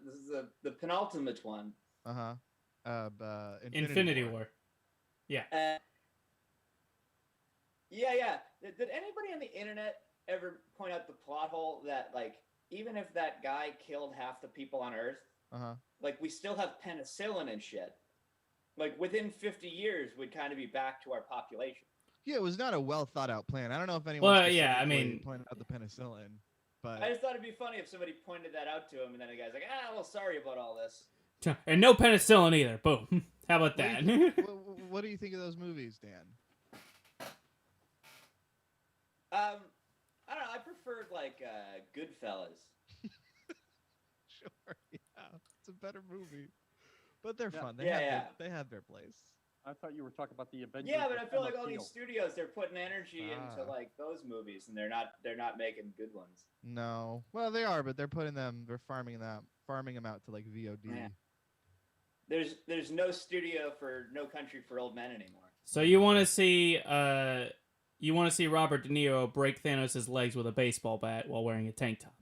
This is the penultimate one. Infinity War. Yeah. Yeah. Did anybody on the internet ever point out the plot hole that like even if that guy killed half the people on Earth, like we still have penicillin and shit. Like within 50 years, we'd kind of be back to our population. Yeah, it was not a well thought out plan. I don't know if anyone. Well, yeah, I specifically mean- pointed out the penicillin, but I just thought it'd be funny if somebody pointed that out to him, and then the guy's like, well, sorry about all this. And no penicillin either. Boom. How about What that? do you think- what do you think of those movies, Dan? I don't know. I preferred like Goodfellas. Sure, yeah, it's a better movie, but they're Yeah. fun. Yeah. They have their place. I thought you were talking about the Avengers. Yeah, but I with feel Emma like all these Peel. studios, they're putting energy into Ah. like those movies, and they're not making good ones. No. Well, they are, but they're farming them out to like VOD. Yeah. There's no studio for No Country for Old Men anymore. So you want to see Robert De Niro break Thanos' legs with a baseball bat while wearing a tank top.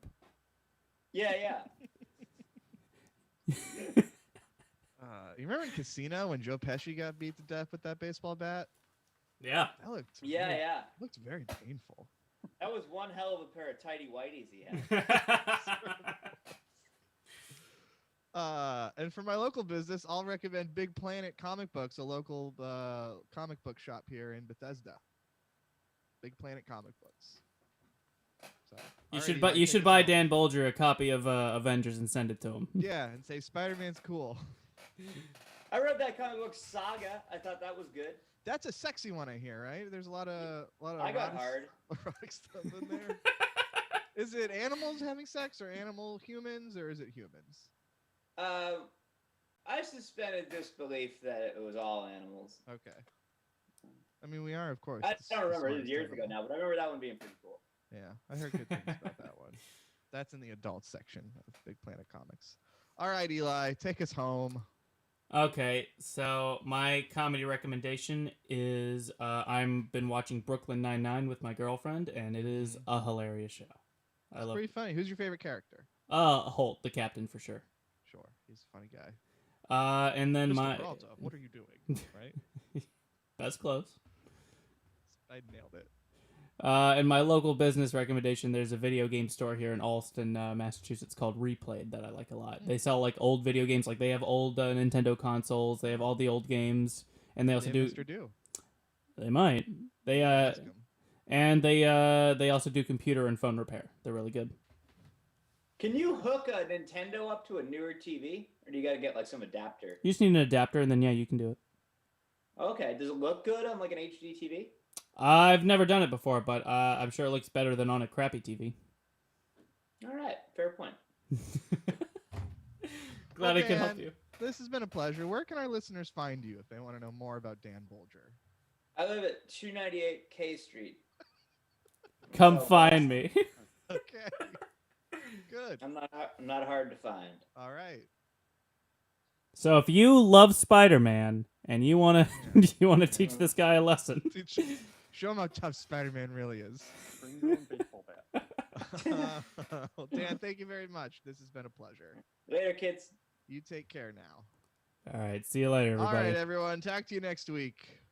Yeah. You remember in Casino when Joe Pesci got beat to death with that baseball bat? Yeah. That looked Yeah. looked very painful. That was one hell of a pair of tighty whities he had. And for my local business, I'll recommend Big Planet Comic Books, a local comic book shop here in Bethesda. Big Planet Comic Books. So You should buy Dan Boulger a copy of Avengers and send it to him. Yeah, and say Spider-Man's cool. I read that comic book Saga. I thought that was good. That's a sexy one, I hear, right? There's a lot of I got hard. erotic stuff in there. Is it animals having sex, or animal humans, or is it humans? I suspended disbelief that it was all animals. Okay. I mean, we are, of course. I the don't remember. It was smartest years ago animal. now, but I remember that one being pretty cool. Yeah, I heard good things about that one. That's in the adult section of Big Planet Comics. All right, Eli, take us home. Okay, so my comedy recommendation is I've been watching Brooklyn Nine-Nine with my girlfriend, and it is a hilarious show. I It's love pretty funny. Who's your favorite character? Holt, the captain, for sure. Sure, he's a funny guy. And then Mr. Peralta, what are you doing? Right? That's close. I nailed it. In my local business recommendation, there's a video game store here in Alston, Massachusetts called Replayed that I like a lot. They sell like old video games, like they have old Nintendo consoles, they have all the old games, and they also do. Mr. Do. They might. They Ask him. and they also do computer and phone repair. They're really good. Can you hook a Nintendo up to a newer TV, or do you got to get like some adapter? You just need an adapter, and then yeah, you can do it. Okay. Does it look good on like an HD TV? I've never done it before, but I'm sure it looks better than on a crappy TV. All right. Fair point. Glad I Well, could help Dan, you. This has been a pleasure. Where can our listeners find you if they want to know more about Dan Boulger? I live at 298 K Street. Come Oh, find me. Okay. Good. I'm not hard to find. All right. So if you love Spider-Man and you wanna teach this guy a lesson, Show him how tough Spider-Man really is. Bring your own baseball bat. Well, Dan, thank you very much. This has been a pleasure. Later, kids. You take care now. all right, see you later, everybody. All right, everyone. Talk to you next week.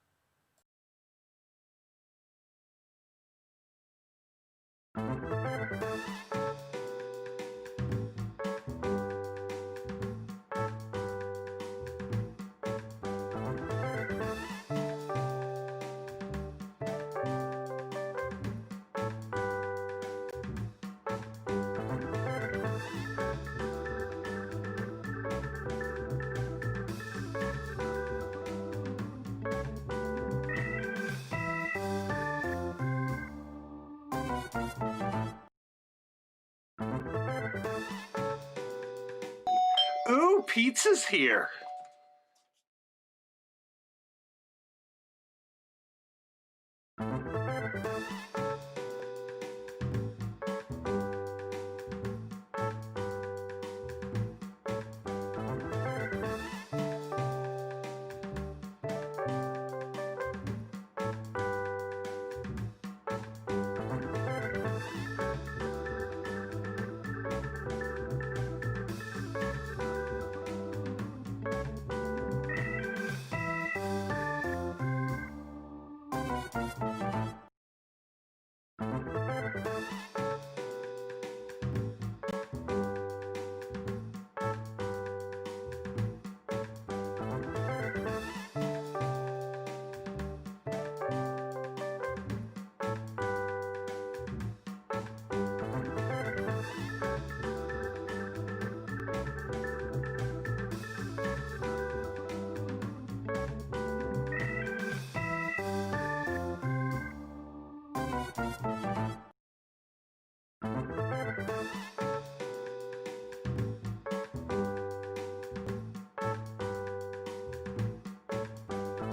Ooh, pizza's here.